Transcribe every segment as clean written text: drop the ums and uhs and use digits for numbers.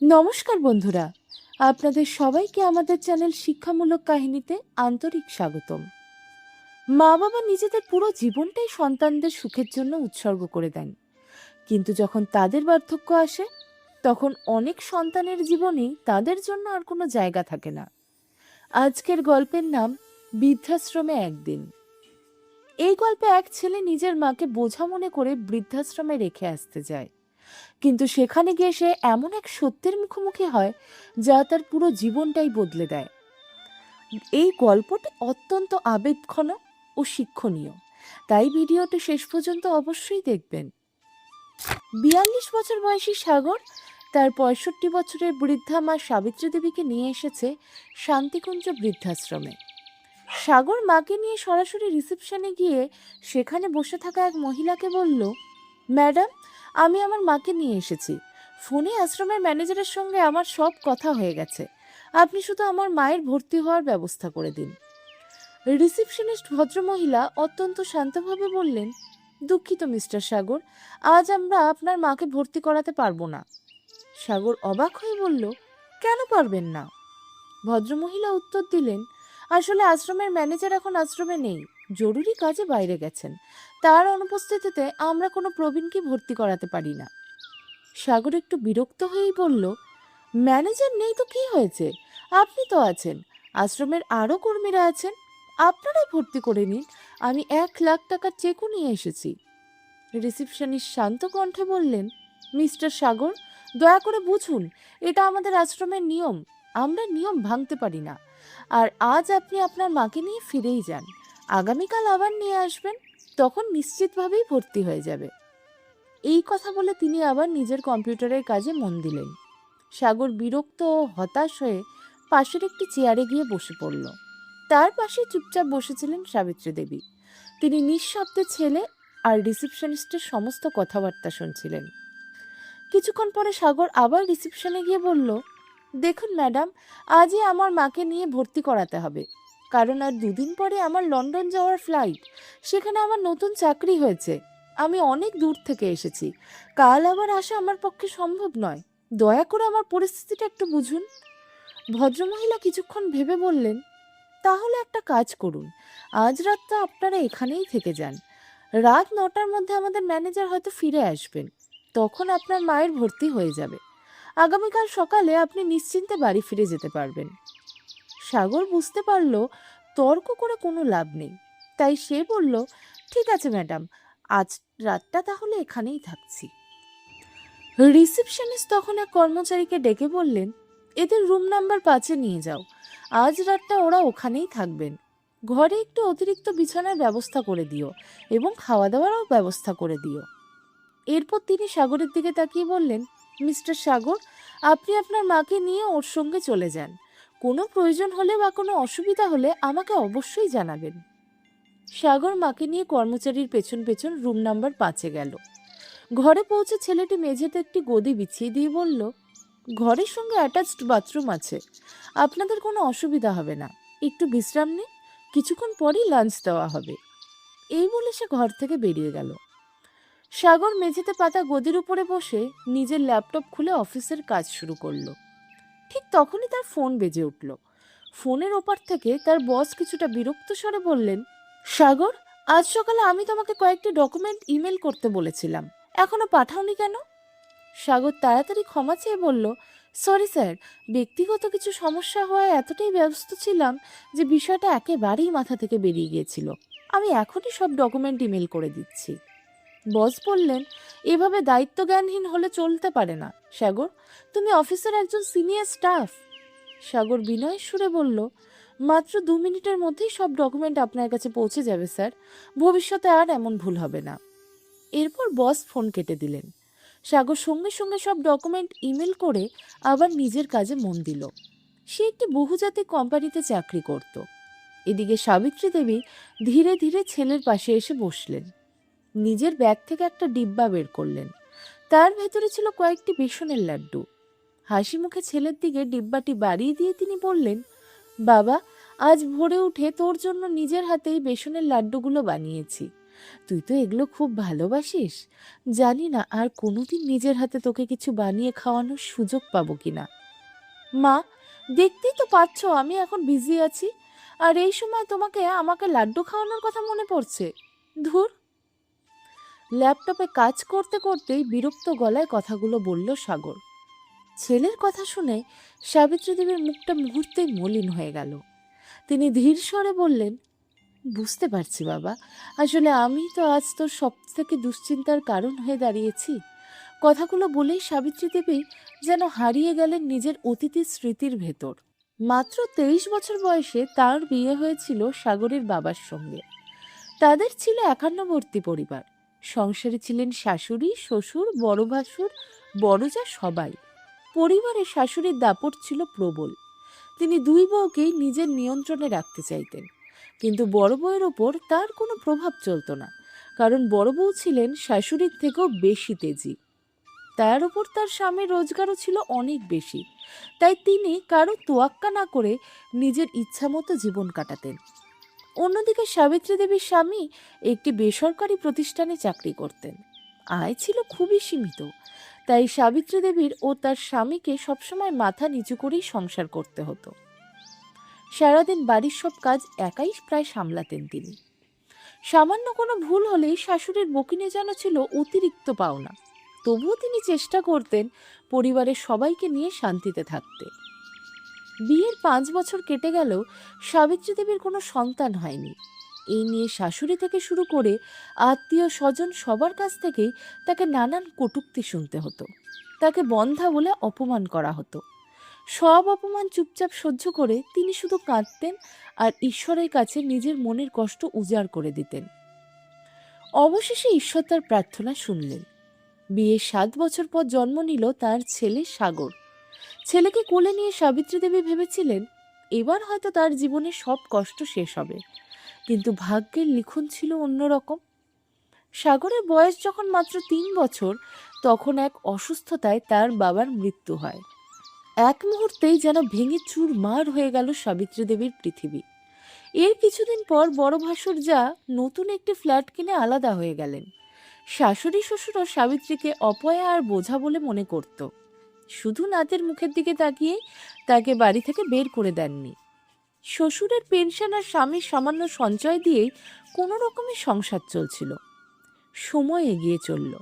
নমস্কার বন্ধুরা, আপনাদের সবাইকে আমাদের চ্যানেল শিক্ষামূলক কাহিনীতে আন্তরিক স্বাগতম। মা বাবা নিজেদের পুরো জীবনটাই সন্তানদের সুখের জন্য উৎসর্গ করে দেন, কিন্তু যখন তাদের বার্ধক্য আসে তখন অনেক সন্তানের জীবনেই তাদের জন্য আর কোনো জায়গা থাকে না। আজকের গল্পের নাম বৃদ্ধাশ্রমে একদিন। এই গল্পে এক ছেলে নিজের মাকে বোঝা মনে করে বৃদ্ধাশ্রমে রেখে আসতে যায়, কিন্তু সেখানে গিয়ে সে এমন এক সত্যের মুখোমুখি হয় যা তার পুরো জীবনটাই বদলে দেয়। এই গল্পটি অত্যন্ত আবেগঘন ও শিক্ষণীয়, তাই ভিডিওটি শেষ পর্যন্ত অবশ্যই দেখবেন। ৪২ বছর বয়সী সাগর তার ৬৫ বছরের বৃদ্ধা মা সাবিত্রী দেবীকে নিয়ে এসেছে শান্তিকুঞ্জ বৃদ্ধাশ্রমে। সাগর মাকে নিয়ে সরাসরি রিসেপশনে গিয়ে সেখানে বসে থাকা এক মহিলাকে বলল, ম্যাডাম, আমি আমার মাকে নিয়ে এসেছি। ফোনে আশ্রমের ম্যানেজারের সঙ্গে আমার সব কথা হয়ে গেছে। আপনি শুধু আমার মায়ের ভর্তি হওয়ার ব্যবস্থা করে দিন। রিসেপশনিস্ট ভদ্রমহিলা অত্যন্ত শান্তভাবে বললেন, দুঃখিত মিস্টার সাগর, আজ আমরা আপনার মাকে ভর্তি করাতে পারবো না। সাগর অবাক হয়ে বলল, কেন পারবেন না? ভদ্রমহিলা উত্তর দিলেন, আসলে আশ্রমের ম্যানেজার এখন আশ্রমে নেই, জরুরি কাজে বাইরে গেছেন। তার অনুপস্থিতিতে আমরা কোনো প্রবীণকে ভর্তি করাতে পারি না। সাগর একটু বিরক্ত হয়েই বলল, ম্যানেজার নেই তো কি হয়েছে, আপনি তো আছেন, আশ্রমের আরও কর্মীরা আছেন, আপনারাই ভর্তি করে নিন। আমি ১,০০,০০০ টাকার চেকও নিয়ে এসেছি। রিসিপশনিস্ট শান্ত কণ্ঠে বললেন, মিস্টার সাগর, দয়া করে বুঝুন, এটা আমাদের আশ্রমের নিয়ম, আমরা নিয়ম ভাঙতে পারি না। আর আজ আপনি আপনার মাকে নিয়ে ফিরেই যান, আগামীকাল আবার নিয়ে আসবেন, তখন নিশ্চিতভাবেই ভর্তি হয়ে যাবে। এই কথা বলে তিনি আবার নিজের কম্পিউটারের কাজে মন দিলেন। সাগর বিরক্ত ও হতাশ হয়ে পাশের একটি চেয়ারে গিয়ে বসে পড়ল। তার পাশে চুপচাপ বসেছিলেন সাবিত্রী দেবী। তিনি নিঃশব্দে ছেলে আর রিসেপশনিস্টের সমস্ত কথাবার্তা শুনছিলেন। কিছুক্ষণ পরে সাগর আবার রিসেপশনে গিয়ে বলল, দেখুন ম্যাডাম, আজই আমার মাকে নিয়ে ভর্তি করাতে হবে, কারণ আর ২ দিন পরে আমার লন্ডন যাওয়ার ফ্লাইট। সেখানে আমার নতুন চাকরি হয়েছে, আমি অনেক দূর থেকে এসেছি, কাল আবার আসা আমার পক্ষে সম্ভব নয়, দয়া করে আমার পরিস্থিতিটা একটু বুঝুন। ভদ্রমহিলা কিছুক্ষণ ভেবে বললেন, তাহলে একটা কাজ করুন, আজ রাতটা আপনারা এখানেই থেকে যান। রাত ৯টার মধ্যে আমাদের ম্যানেজার হয়তো ফিরে আসবেন, তখন আপনার মায়ের ভর্তি হয়ে যাবে। আগামীকাল সকালে আপনি নিশ্চিন্তে বাড়ি ফিরে যেতে পারবেন। সাগর বুঝতে পারল তর্ক করে কোনো লাভ নেই, তাই সে বলল, ঠিক আছে ম্যাডাম, আজ রাতটা তাহলে এখানেই থাকছি। রিসেপশনিস্ট তখন এক কর্মচারীকে ডেকে বললেন, এদের রুম নাম্বার ৫-এ নিয়ে যাও, আজ রাতটা ওরা ওখানেই থাকবেন। ঘরে একটু অতিরিক্ত বিছানার ব্যবস্থা করে দিও এবং খাওয়া দাওয়ারও ব্যবস্থা করে দিও। এরপর তিনি সাগরের দিকে তাকিয়ে বললেন, মিস্টার সাগর, আপনি আপনার মাকে নিয়ে ওর সঙ্গে চলে যান, কোনো প্রয়োজন হলে বা কোনো অসুবিধা হলে আমাকে অবশ্যই জানাবেন। সাগর মাকে নিয়ে কর্মচারীর পেছন পেছন রুম নাম্বার ৫-এ গেল। ঘরে পৌঁছে ছেলেটি মেঝেতে একটি গদি বিছিয়ে দিয়ে বলল, ঘরের সঙ্গে অ্যাটাচড বাথরুম আছে, আপনাদের কোনো অসুবিধা হবে না, একটু বিশ্রাম নিন, কিছুক্ষণ পরই লাঞ্চ দেওয়া হবে। এই বলে সে ঘর থেকে বেরিয়ে গেল। সাগর মেঝেতে পাতা গদির উপরে বসে নিজের ল্যাপটপ খুলে অফিসের কাজ শুরু করলো। ঠিক তখনই তার ফোন বেজে উঠল। ফোনের ওপার থেকে তার বস কিছুটা বিরক্ত স্বরে বললেন, সাগর, আজ সকালে আমি তোমাকে কয়েকটি ডকুমেন্ট ইমেল করতে বলেছিলাম, এখনো পাঠাওনি কেন? সাগর তাড়াতাড়ি ক্ষমা চেয়ে বলল, সরি স্যার, ব্যক্তিগত কিছু সমস্যা হওয়ায় এতটাই ব্যস্ত ছিলাম যে বিষয়টা একেবারেই মাথা থেকে বেরিয়ে গিয়েছিল। আমি এখনই সব ডকুমেন্ট ইমেল করে দিচ্ছি। বস বললেন, এভাবে দায়িত্বজ্ঞানহীন হলে চলতে পারে না সাগর, তুমি অফিসের একজন সিনিয়র স্টাফ। সাগর বিনয়ের সুরে বলল, মাত্র ২ মিনিটের মধ্যেই সব ডকুমেন্ট আপনার কাছে পৌঁছে যাবে স্যার, ভবিষ্যতে আর এমন ভুল হবে না। এরপর বস ফোন কেটে দিলেন। সাগর সঙ্গে সঙ্গে সব ডকুমেন্ট ইমেল করে আবার নিজের কাজে মন দিল। সে একটি বহুজাতিক কোম্পানিতে চাকরি করত। এদিকে সাবিত্রী দেবী ধীরে ধীরে ছেলের পাশে এসে বসলেন। নিজের ব্যাগ থেকে একটা ডিব্বা বের করলেন। তার ভেতরে ছিল কয়েকটি বেসনের লাড্ডু। হাসি মুখে ছেলের দিকে ডিব্বাটি বাড়িয়ে দিয়ে তিনি বললেন, বাবা, আজ ভোরে উঠে তোর জন্য নিজের হাতেই বেসনের লাড্ডুগুলো বানিয়েছি, তুই তো এগুলো খুব ভালোবাসিস। জানি না আর কোনোদিন নিজের হাতে তোকে কিছু বানিয়ে খাওয়ানোর সুযোগ পাবো কিনা। মা, দেখতেই তো পাচ্ছ আমি এখন বিজি আছি, আর এই সময় তোমাকে আমাকে লাড্ডু খাওয়ানোর কথা মনে পড়ছে। ধুর। ল্যাপটপে কাজ করতে করতেই বিরক্ত গলায় কথাগুলো বলল সাগর। ছেলের কথা শুনে সাবিত্রী দেবীর মুখটা মুহূর্তেই মলিন হয়ে গেল। তিনি ধীর স্বরে বললেন, বুঝতে পারছি বাবা, আসলে আমি তো আজ তোর সব থেকে দুশ্চিন্তার কারণ হয়ে দাঁড়িয়েছি। কথাগুলো বলেই সাবিত্রী দেবী যেন হারিয়ে গেলেন নিজের অতীতের স্মৃতির ভেতর। মাত্র 23 বছর বয়সে তার বিয়ে হয়েছিল সাগরের বাবার সঙ্গে। তাদের ছিল একান্নবর্তী পরিবার। সংসারে ছিলেন শাশুড়ি, শ্বশুর, বড় ভাসুর, বড়জা সবাই। পরিবারে শাশুড়ির দাপট ছিল প্রবল। তিনি দুই বউকেই নিজের নিয়ন্ত্রণে রাখতে চাইতেন, কিন্তু বড় বউয়ের ওপর তার কোনো প্রভাব চলত না, কারণ বড় বউ ছিলেন শাশুড়ির থেকেও বেশি তেজি। তার উপর তার স্বামীর রোজগারও ছিল অনেক বেশি, তাই তিনি কারো তোয়াক্কা না করে নিজের ইচ্ছামতো জীবন কাটাতেন। অন্যদিকে সাবিত্রী দেবীর স্বামী একটি বেসরকারি প্রতিষ্ঠানে চাকরি করতেন। আয় ছিল খুবই সীমিত, তাই সাবিত্রী দেবীর ও তার স্বামীকে সবসময় মাথা নিচু করেই সংসার করতে হতো। সারাদিন বাড়ির সব কাজ একাই প্রায় সামলাতেন তিনি। সামান্য কোনো ভুল হলেই শাশুড়ির বকিনে যেন ছিল অতিরিক্ত পাওনা। তবুও তিনি চেষ্টা করতেন পরিবারের সবাইকে নিয়ে শান্তিতে থাকতে। বিয়ের 5 বছর কেটে গেলেও সাবিত্রী দেবীর কোনো সন্তান হয়নি। এই নিয়ে শাশুড়ি থেকে শুরু করে আত্মীয় স্বজন সবার কাছ থেকেই তাকে নানান কটূক্তি শুনতে হতো। তাকে বন্ধ্যা বলে অপমান করা হতো। সব অপমান চুপচাপ সহ্য করে তিনি শুধু কাঁদতেন আর ঈশ্বরের কাছে নিজের মনের কষ্ট উজাড় করে দিতেন। অবশেষে ঈশ্বর তার প্রার্থনা শুনলেন। বিয়ের 7 বছর পর জন্ম নিল তার ছেলে সাগর। ছেলেকে কোলে নিয়ে সাবিত্রী দেবী ভেবেছিলেন এবার হয়তো তার জীবনে সব কষ্ট শেষ হবে, কিন্তু ভাগ্যের লিখন ছিল অন্যরকম। সাগরের বয়স যখন মাত্র 3 বছর, তখন এক অসুস্থতায় তার বাবার মৃত্যু হয়। এক মুহূর্তেই যেন ভেঙে চুরমার হয়ে গেল সাবিত্রী দেবীর পৃথিবী। এর কিছুদিন পর বড় ভাসুর যা নতুন একটি ফ্ল্যাট কিনে আলাদা হয়ে গেলেন। শাশুড়ি শ্বশুরও সাবিত্রীকে অপয়া আর বোঝা বলে মনে করত। শুধু নাতের মুখের দিকে তাকিয়ে তাকে বাড়ি থেকে বের করে দেননি। শ্বশুরের পেনশন আর স্বামীর সামান্য সঞ্চয় দিয়েই কোনো রকমে সংসার চলছিল। সময় এগিয়ে চলল।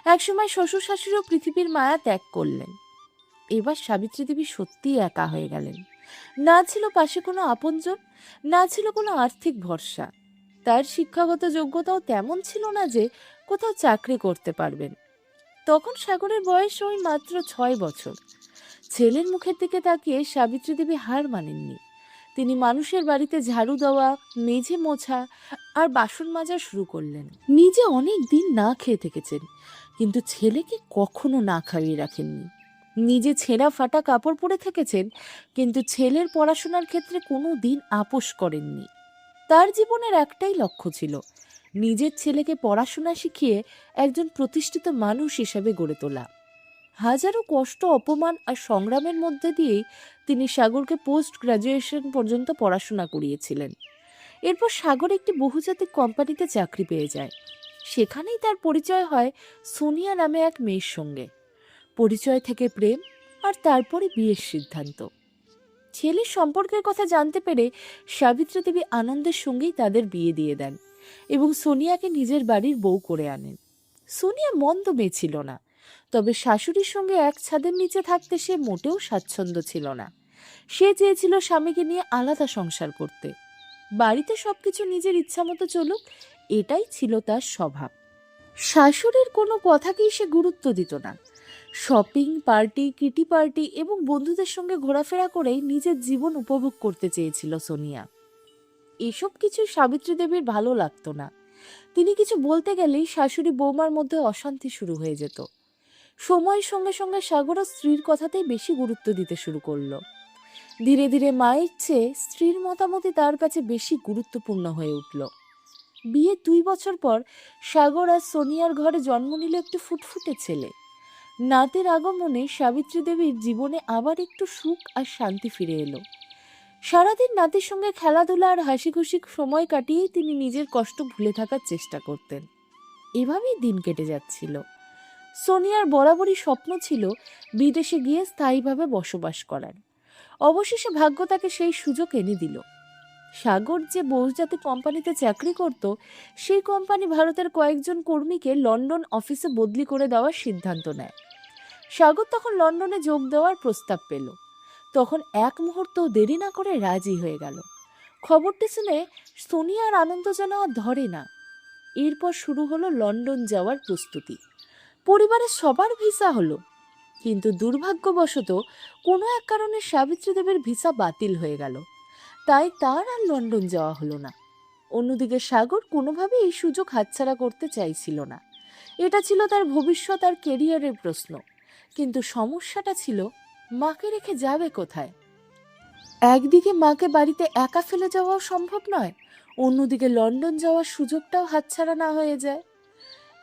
একসময় শ্বশুর শাশুড়িও পৃথিবীর মায়া ত্যাগ করলেন। এবার সাবিত্রী দেবী সত্যিই একা হয়ে গেলেন। না ছিল পাশে কোনো আপনজন, না ছিল কোনো আর্থিক ভরসা। তার শিক্ষাগত যোগ্যতাও তেমন ছিল না যে কোথাও চাকরি করতে পারবেন। তখন সাগরের বয়স ওই মাত্র 6 বছর। ছেলের মুখের দিকে তাকিয়ে সাবিত্রী দেবী হার মানেননি। তিনি মানুষের বাড়িতে ঝাড়ু দেওয়া, মেঝে মোছা আর বাসন মাজা শুরু করলেন। নিজে অনেক দিন না খেয়ে থেকেছেন, কিন্তু ছেলেকে কখনো না খাইয়ে রাখেননি। নিজে ছেঁড়া ফাটা কাপড় পরে থেকেছেন, কিন্তু ছেলের পড়াশোনার ক্ষেত্রে কোনো দিন আপোষ করেননি। তার জীবনের একটাই লক্ষ্য ছিল, নিজের ছেলেকে পড়াশোনা শিখিয়ে একজন প্রতিষ্ঠিত মানুষ হিসেবে গড়ে তোলা। হাজারো কষ্ট, অপমান আর সংগ্রামের মধ্যে দিয়েই তিনি সাগরকে পোস্ট গ্রাজুয়েশন পর্যন্ত পড়াশোনা করিয়েছিলেন। এরপর সাগর একটি বহুজাতিক কোম্পানিতে চাকরি পেয়ে যায়। সেখানেই তার পরিচয় হয় সোনিয়া নামে এক মেয়ের সঙ্গে। পরিচয় থেকে প্রেম, আর তারপরে বিয়ের সিদ্ধান্ত। ছেলের সম্পর্কের কথা জানতে পেরে সাবিত্রী দেবী আনন্দের সঙ্গেই তাদের বিয়ে দিয়ে দেন এবং সোনিয়াকে নিজের বাড়ির বউ করে আনেন। সোনিয়া মন্দ মেয়ে ছিল না, তবে শাশুড়ির সঙ্গে এক ছাদের নিচে থাকতে সে মোটেও স্বাচ্ছন্দ্য ছিল না। সে চেয়েছিল স্বামীকে নিয়ে আলাদা সংসার করতে। বাড়িতে সবকিছু নিজের ইচ্ছামতো চলুক, এটাই ছিল তার স্বভাব। শাশুড়ির কোনো কথাকেই সে গুরুত্ব দিত না। শপিং, পার্টি, কিটি পার্টি এবং বন্ধুদের সঙ্গে ঘোরাফেরা করেই নিজের জীবন উপভোগ করতে চেয়েছিল সোনিয়া। এসব কিছু সাবিত্রী দেবীর ভালো লাগতো না। তিনি কিছু বলতে গেলেই শাশুড়ি বৌমার মধ্যে অশান্তি শুরু হয়ে যেত। সময়ের সঙ্গে সঙ্গে সাগরও স্ত্রীর কথাতেই বেশি গুরুত্ব দিতে শুরু করলো। ধীরে ধীরে মায়ের চেয়ে স্ত্রীর মতামতই তার কাছে বেশি গুরুত্বপূর্ণ হয়ে উঠল। বিয়ের 2 বছর পর সাগর আর সোনিয়ার ঘরে জন্ম নিল একটু ফুটফুটে ছেলে। নাতের আগমনে সাবিত্রী দেবীর জীবনে আবার একটু সুখ আর শান্তি ফিরে এলো। সারাদিন নাতির সঙ্গে খেলাধুলা আর হাসি খুশি সময় কাটিয়েই তিনি নিজের কষ্ট ভুলে থাকার চেষ্টা করতেন। এভাবেই দিন কেটে যাচ্ছিল। সোনিয়ার বরাবরই স্বপ্ন ছিল বিদেশে গিয়ে স্থায়ীভাবে বসবাস করার। অবশেষে ভাগ্য তাকে সেই সুযোগ এনে দিল। সাগর যে বহুজাতিক কোম্পানিতে চাকরি করত, সেই কোম্পানি ভারতের কয়েকজন কর্মীকে লন্ডন অফিসে বদলি করে দেওয়ার সিদ্ধান্ত নেয়। সাগর তখন লন্ডনে যোগ দেওয়ার প্রস্তাব পেল। তখন এক মুহূর্তও দেরি না করে রাজি হয়ে গেল। খবরটি শুনে সোনিয়ার আনন্দ যেন আর ধরে না। এরপর শুরু হলো লন্ডন যাওয়ার প্রস্তুতি। পরিবারের সবার ভিসা হলো, কিন্তু দুর্ভাগ্যবশত কোনো এক কারণে সাবিত্রী দেবীর ভিসা বাতিল হয়ে গেল। তাই তার আর লন্ডন যাওয়া হলো না। অন্যদিকে সাগর কোনোভাবে এই সুযোগ হাতছাড়া করতে চাইছিল না। এটা ছিল তার ভবিষ্যৎ আর কেরিয়ারের প্রশ্ন। কিন্তু সমস্যাটা ছিল, মাকে রেখে যাবে কোথায়? একদিকে মাকে বাড়িতে একা ফেলে যাওয়াও সম্ভব নয়, অন্যদিকে লন্ডন যাওয়ার সুযোগটাও হাতছাড়া না হয়ে যায়।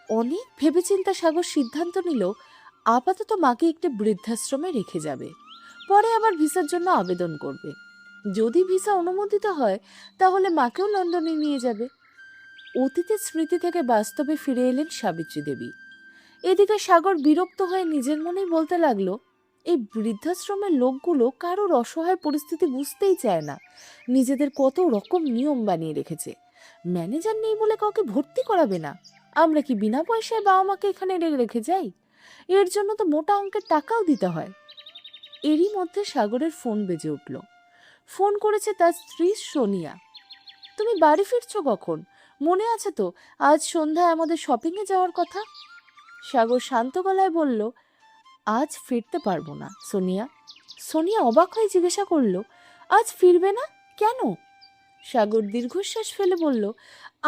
অনেক ভেবেচিন্তে সাগর সিদ্ধান্ত নিল আপাতত মাকে একটি বৃদ্ধাশ্রমে রেখে যাবে, পরে আবার ভিসার জন্য আবেদন করবে। যদি ভিসা অনুমোদিত হয় তাহলে মাকেও লন্ডনে নিয়ে যাবে। অতীতের স্মৃতি থেকে বাস্তবে ফিরে এলেন সাবিত্রী দেবী। এদিকে সাগর বিরক্ত হয়ে নিজের মনেই বলতে লাগলো, এই বৃদ্ধাশ্রমের লোকগুলো কারোর অসহায় পরিস্থিতি বুঝতেই চায় না। নিজেদের কত রকম নিয়ম বানিয়ে রেখেছে। ম্যানেজার নেই বলে কাউকে ভর্তি করাবে না। আমরা কি বিনা পয়সায় বাবা মাকে এখানে রেখে যাই? এর জন্য তো মোটা অঙ্কের টাকাও দিতে হয়। এরই মধ্যে সাগরের ফোন বেজে উঠল। ফোন করেছে তার স্ত্রী সোনিয়া। তুমি বাড়ি ফিরছো কখন? মনে আছে তো আজ সন্ধ্যায় আমাদের শপিংয়ে যাওয়ার কথা? সাগর শান্ত গলায় বলল, আজ ফিরতে পারবো না সোনিয়া। সোনিয়া অবাক হয়ে জিজ্ঞাসা করল, আজ ফিরবে না কেন? সাগর দীর্ঘশ্বাস ফেলে বলল,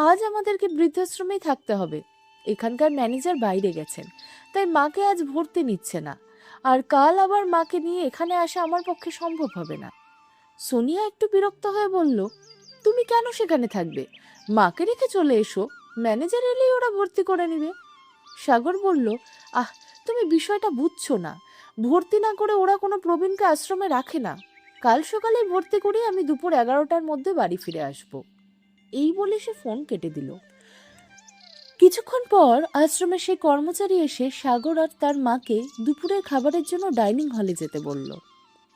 আজ আমাদেরকে বৃদ্ধাশ্রমেই থাকতে হবে। এখানকার ম্যানেজার বাইরে গেছেন, তাই মাকে আজ ভর্তি নিচ্ছে না। আর কাল আবার মাকে নিয়ে এখানে আসা আমার পক্ষে সম্ভব হবে না। সোনিয়া একটু বিরক্ত হয়ে বলল, তুমি কেন সেখানে থাকবে? মাকে রেখে চলে এসো, ম্যানেজার এলেই ওরা ভর্তি করে নেবে। সাগর বলল, আহ, তুমি বিষয়টা বুঝছো না। ভর্তি না করে ওরা কোনো প্রবীণকে আশ্রমে রাখে না। কাল সকালে ভর্তি করে আমি দুপুর 11টার মধ্যে বাড়ি ফিরে আসব। এই বলে সে ফোন কেটে দিল। কিছুক্ষণ পর আশ্রমে সেই কর্মচারী এসে সাগর আর তার মাকে দুপুরের খাবারের জন্য ডাইনিং হলে যেতে বলল।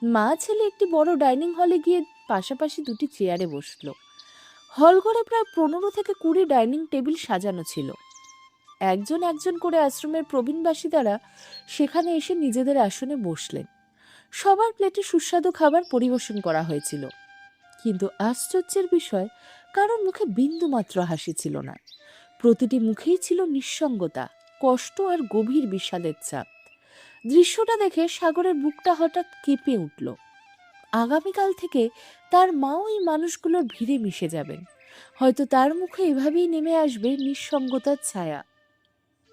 মা ছেলে একটি বড় ডাইনিং হলে গিয়ে পাশাপাশি দুটি চেয়ারে বসলো। হল ঘরে প্রায় 15 থেকে 20 ডাইনিং টেবিল সাজানো ছিল। একজন একজন করে আশ্রমের প্রবীণবাসীদারা সেখানে এসে নিজেদের আসনে বসলেন। সবার প্লেটে সুস্বাদু খাবার পরিবেশন করা হয়েছিল, কিন্তু আশ্চর্যের বিষয়, কারোর মুখে বিন্দুমাত্র হাসি ছিল না। প্রতিটি মুখেই ছিল নিঃসঙ্গতা, কষ্ট আর গভীর বিষাদের ছাপ। দৃশ্যটা দেখে সাগরের বুকটা হঠাৎ কেঁপে উঠল। আগামীকাল থেকে তার মাও এই মানুষগুলোর ভিড়ে মিশে যাবেন। হয়তো তার মুখে এভাবেই নেমে আসবে নিঃসঙ্গতার ছায়া।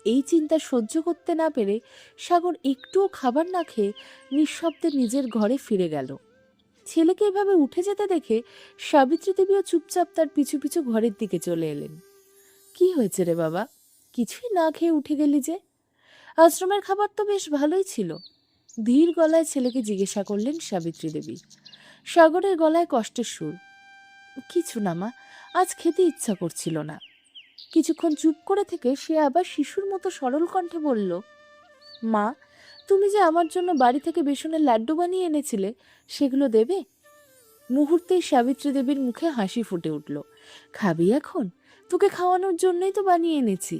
এই চিন্তা সহ্য করতে না পেরে সাগর একটুও খাবার না খেয়ে নিঃশব্দে নিজের ঘরে ফিরে গেল। ছেলেকে এভাবে উঠে যেতে দেখে সাবিত্রী দেবীও চুপচাপ তার পিছু পিছু ঘরের দিকে চলে এলেন। কি হয়েছে রে বাবা, কিছুই না খেয়ে উঠে গেলি যে? আশ্রমের খাবার তো বেশ ভালোই ছিল, ধীর গলায় ছেলেকে জিজ্ঞাসা করলেন সাবিত্রী দেবী। সাগরের গলায় কষ্টের সুর। কিছু না মা, আজ খেতে ইচ্ছা করছিল না। কিছুক্ষণ চুপ করে থেকে সে আবার শিশুর মতো সরল কণ্ঠে বলল, মা, তুমি যে আমার জন্য বাড়ি থেকে বেসনের লাড্ডু বানিয়ে এনেছিলে, সেগুলো দেবে? মুহূর্তেই সাবিত্রী দেবীর মুখে হাসি ফুটে উঠল। খাবি এখন? তোকে খাওয়ানোর জন্যই তো বানিয়ে এনেছি।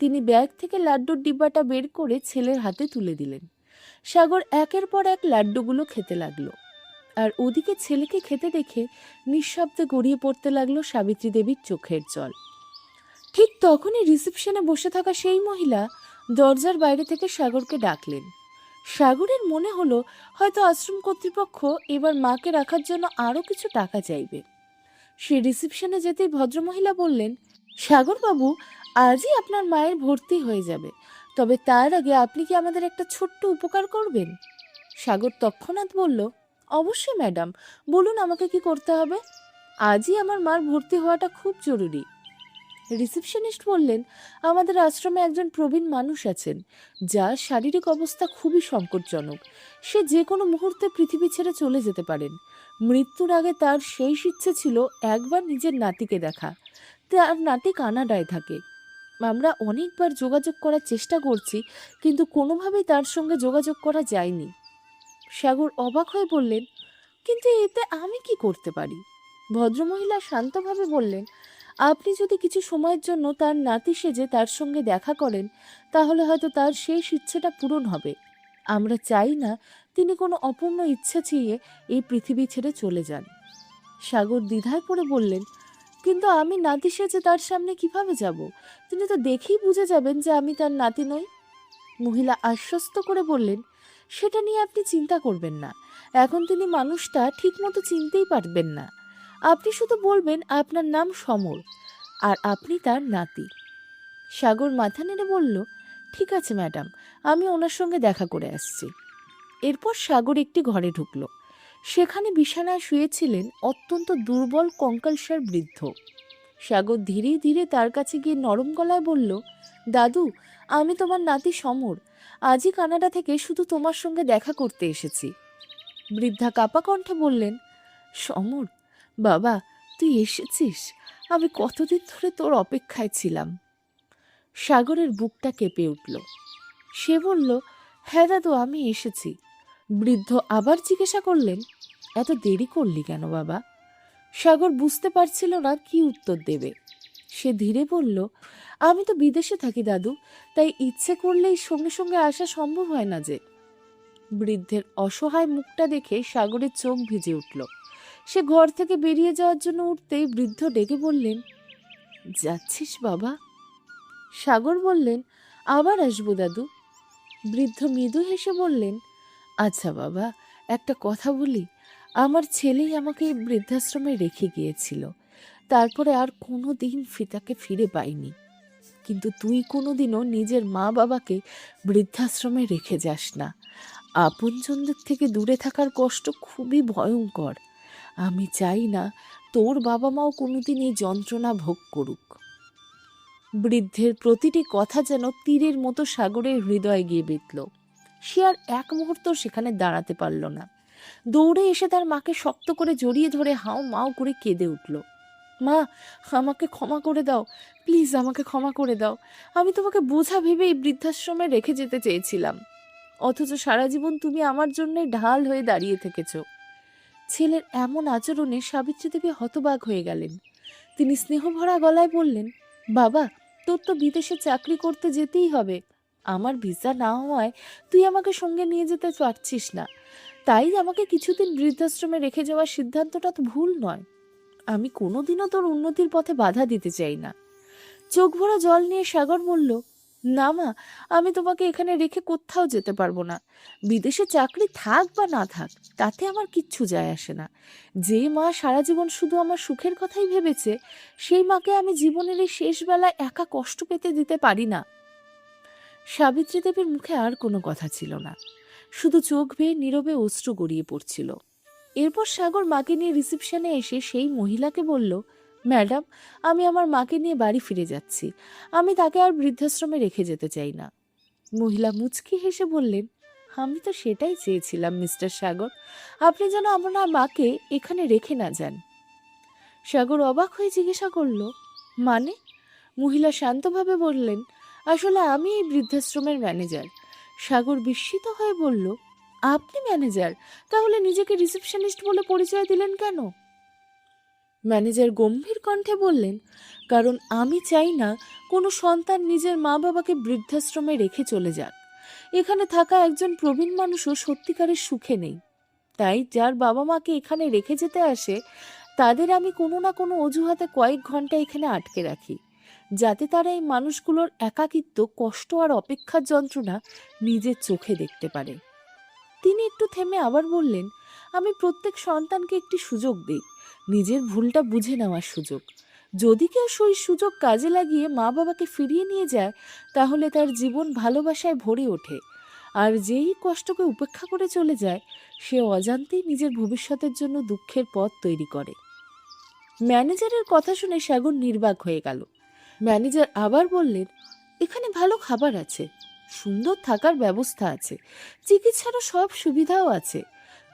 তিনি ব্যাগ থেকে লাড্ডুর ডিব্বাটা বের করে ছেলের হাতে তুলে দিলেন। সাগর একের পর এক লাড্ডুগুলো খেতে লাগলো, আর ওদিকে ছেলেকে খেতে দেখে নিঃশব্দে গড়িয়ে পড়তে লাগলো সাবিত্রী দেবীর চোখের জল। ঠিক তখনই রিসেপশনে বসে থাকা সেই মহিলা দরজার বাইরে থেকে সাগরকে ডাকলেন। সাগরের মনে হলো হয়তো আশ্রম কর্তৃপক্ষ এবার মাকে রাখার জন্য আরও কিছু টাকা চাইবে। সে রিসেপশনে যেতেই ভদ্রমহিলা বললেন, সাগর বাবু, আজই আপনার মায়ের ভর্তি হয়ে যাবে, তবে তার আগে আপনি কি আমাদের একটা ছোট্ট উপকার করবেন? সাগর তৎক্ষণাৎ বলল, অবশ্যই ম্যাডাম, বলুন আমাকে কি করতে হবে। আজই আমার মার ভর্তি হওয়াটা খুব জরুরি। রিসেপশনিস্ট বললেন, আমাদের আশ্রমে একজন প্রবীণ মানুষ আছেন যার শারীরিক অবস্থা খুবই সংকটজনক। সে যে কোনো মুহূর্তে পৃথিবী ছেড়ে চলে যেতে পারেন। মৃত্যুর আগে তার শেষ ইচ্ছে ছিল একবার নিজের নাতিকে দেখা। তার নাতি কানাডায় থাকে। আমরা অনেকবার যোগাযোগ করার চেষ্টা করছি, কিন্তু কোনোভাবেই তার সঙ্গে যোগাযোগ করা যায়নি। সাগর অবাক হয়ে বললেন, কিন্তু এতে আমি কি করতে পারি? ভদ্রমহিলা শান্তভাবে বললেন, আপনি যদি কিছু সময়ের জন্য তার নাতি সেজে তার সঙ্গে দেখা করেন, তাহলে হয়তো তার শেষ ইচ্ছেটা পূরণ হবে। আমরা চাই না তিনি কোনো অপূর্ণ ইচ্ছা চেয়ে এই পৃথিবী ছেড়ে চলে যান। সাগর দ্বিধায় পড়ে বললেন, কিন্তু আমি নাতি সেজে তার সামনে কিভাবে যাব? তিনি তো দেখেই বুঝে যাবেন যে আমি তার নাতি নই। মহিলা আশ্বস্ত করে বললেন, সেটা নিয়ে আপনি চিন্তা করবেন না। এখন তিনি মানুষটা ঠিকমতো চিনতেই পারবেন না। আপনি শুধু বলবেন আপনার নাম সমর আর আপনি তার নাতি। সাগর মাথা নেড়ে বলল, ঠিক আছে ম্যাডাম, আমি ওনার সঙ্গে দেখা করে আসছি। এরপর সাগর একটি ঘরে ঢুকল। সেখানে বিছানায় শুয়েছিলেন অত্যন্ত দুর্বল কঙ্কালসার বৃদ্ধ। সাগর ধীরে ধীরে তার কাছে গিয়ে নরম গলায় বলল, দাদু, আমি তোমার নাতি সমর। আজই কানাডা থেকে শুধু তোমার সঙ্গে দেখা করতে এসেছি। বৃদ্ধা কাপা কণ্ঠে বললেন, সমর বাবা, তুই এসেছিস? আমি কতদিন ধরে তোর অপেক্ষায় ছিলাম। সাগরের বুকটা কেঁপে উঠল। সে বলল, হ্যাঁ দাদু, আমি এসেছি। বৃদ্ধ আবার জিজ্ঞাসা করলেন, এত দেরি করলি কেন বাবা? সাগর বুঝতে পারছিল না কি উত্তর দেবে। সে ধীরে বলল, আমি তো বিদেশে থাকি দাদু, তাই ইচ্ছে করলেই সঙ্গে সঙ্গে আসা সম্ভব হয় না যে। বৃদ্ধের অসহায় মুখটা দেখে সাগরের চোখ ভিজে উঠল। সে ঘর থেকে বেরিয়ে যাওয়ার জন্য উঠতেই বৃদ্ধ ডেকে বললেন, যাচ্ছিস বাবা? সাগর বললেন, আবার আসবো দাদু। বৃদ্ধ মৃদু হেসে বললেন, আচ্ছা বাবা, একটা কথা বলি। আমার ছেলেই আমাকে এই বৃদ্ধাশ্রমে রেখে গিয়েছিল। তারপরে আর কোনো দিন তাকে ফিরে পাইনি। কিন্তু তুই কোনোদিনও নিজের মা বাবাকে বৃদ্ধাশ্রমে রেখে যাস না। আপনজনদের থেকে দূরে থাকার কষ্ট খুবই ভয়ঙ্কর। আমি চাই না তোর বাবা মাও কোনোদিন এই যন্ত্রণা ভোগ করুক। বৃদ্ধের প্রতিটি কথা যেন তীরের মতো সাগরের হৃদয়ে গিয়ে বিঁধল। সে আর এক মুহূর্ত সেখানে দাঁড়াতে পারল না। দৌড়ে এসে তার মাকে শক্ত করে জড়িয়ে ধরে হাও মাও করে কেঁদে উঠল। মা, আমাকে ক্ষমা করে দাও, প্লিজ আমাকে ক্ষমা করে দাও। আমি তোমাকে বোঝা ভেবে এই বৃদ্ধাশ্রমে রেখে যেতে চেয়েছিলাম, অথচ সারা জীবন তুমি আমার জন্য ঢাল হয়ে দাঁড়িয়ে থেকেছ। ছেলের এমন আচরণে সাবিত্রী দেবী হতবাক হয়ে গেলেন। তিনি স্নেহভরা গলায় বললেন, বাবা, তোর তো বিদেশে চাকরি করতে যেতেই হবে। আমার ভিসা না হওয়ায় তুই আমাকে সঙ্গে নিয়ে যেতে পারছিস না। তাই আমাকে কিছুদিন বৃদ্ধাশ্রমে রেখে যাওয়ার সিদ্ধান্তটা তো ভুল নয়। আমি কোনোদিনও তোর উন্নতির পথে বাধা দিতে চাই না। চোখ ভরা জল নিয়ে সাগর বলল, না মা, আমি তোমাকে এখানে রেখে কোথাও যেতে পারবো না। বিদেশে চাকরি থাক বা না থাক, তাতে আমার কিচ্ছু যায় আসে না। যে মা সারা জীবন শুধু আমার সুখের কথাই ভেবেছে, সেই মাকে আমি জীবনের এই শেষ বেলায় একা কষ্ট পেতে দিতে পারি না। সাবিত্রী দেবীর মুখে আর কোনো কথা ছিল না, শুধু চোখ বেয়ে নীরবে অশ্রু গড়িয়ে পড়ছিল। এরপর সাগর মাকে নিয়ে রিসেপশনে এসে সেই মহিলাকে বলল, ম্যাডাম, আমি আমার মাকে নিয়ে বাড়ি ফিরে যাচ্ছি। আমি তাকে আর বৃদ্ধাশ্রমে রেখে যেতে চাই না। মহিলা মুচকি হেসে বললেন, আমি তো সেটাই চেয়েছিলাম মিস্টার সাগর, আপনি যেন আপনার মাকে এখানে রেখে না যান। সাগর অবাক হয়ে জিজ্ঞাসা করল, মানে? মহিলা শান্তভাবে বললেন, আসলে আমি এই বৃদ্ধাশ্রমের ম্যানেজার। সাগর বিস্মিত হয়ে বলল, আপনি ম্যানেজার? তাহলে নিজেকে রিসেপশনিস্ট বলে পরিচয় দিলেন কেন? ম্যানেজার গম্ভীর কণ্ঠে বললেন, কারণ আমি চাই না কোনো সন্তান নিজের মা বাবাকে বৃদ্ধাশ্রমে রেখে চলে যাক। এখানে থাকা একজন প্রবীণ মানুষও সত্যিকারের সুখে নেই। তাই যার বাবা মাকে এখানে রেখে যেতে আসে, তাদের আমি কোনো না কোনো অজুহাতে কয়েক ঘন্টা এখানে আটকে রাখি, যাতে তারা এই মানুষগুলোর একাকিত্ব, কষ্ট আর অপেক্ষার যন্ত্রণা নিজের চোখে দেখতে পারে। তিনি একটু থেমে আবার বললেন, আমি প্রত্যেক সন্তানকে একটি সুযোগ দিই, নিজের ভুলটা বুঝে নেওয়ার সুযোগ। যদি কেউ সেই সুযোগ কাজে লাগিয়ে মা বাবাকে ফিরিয়ে নিয়ে যায়, তাহলে তার জীবন ভালোবাসায় ভরে ওঠে। আর যেই কষ্টকে উপেক্ষা করে চলে যায়, সে অজান্তেই নিজের ভবিষ্যতের জন্য দুঃখের পথ তৈরি করে। ম্যানেজারের কথা শুনে সাগর নির্বাক হয়ে গেল। ম্যানেজার আবার বললেন, এখানে ভালো খাবার আছে, সুন্দর থাকার ব্যবস্থা আছে, চিকিৎসারও সব সুবিধাও আছে।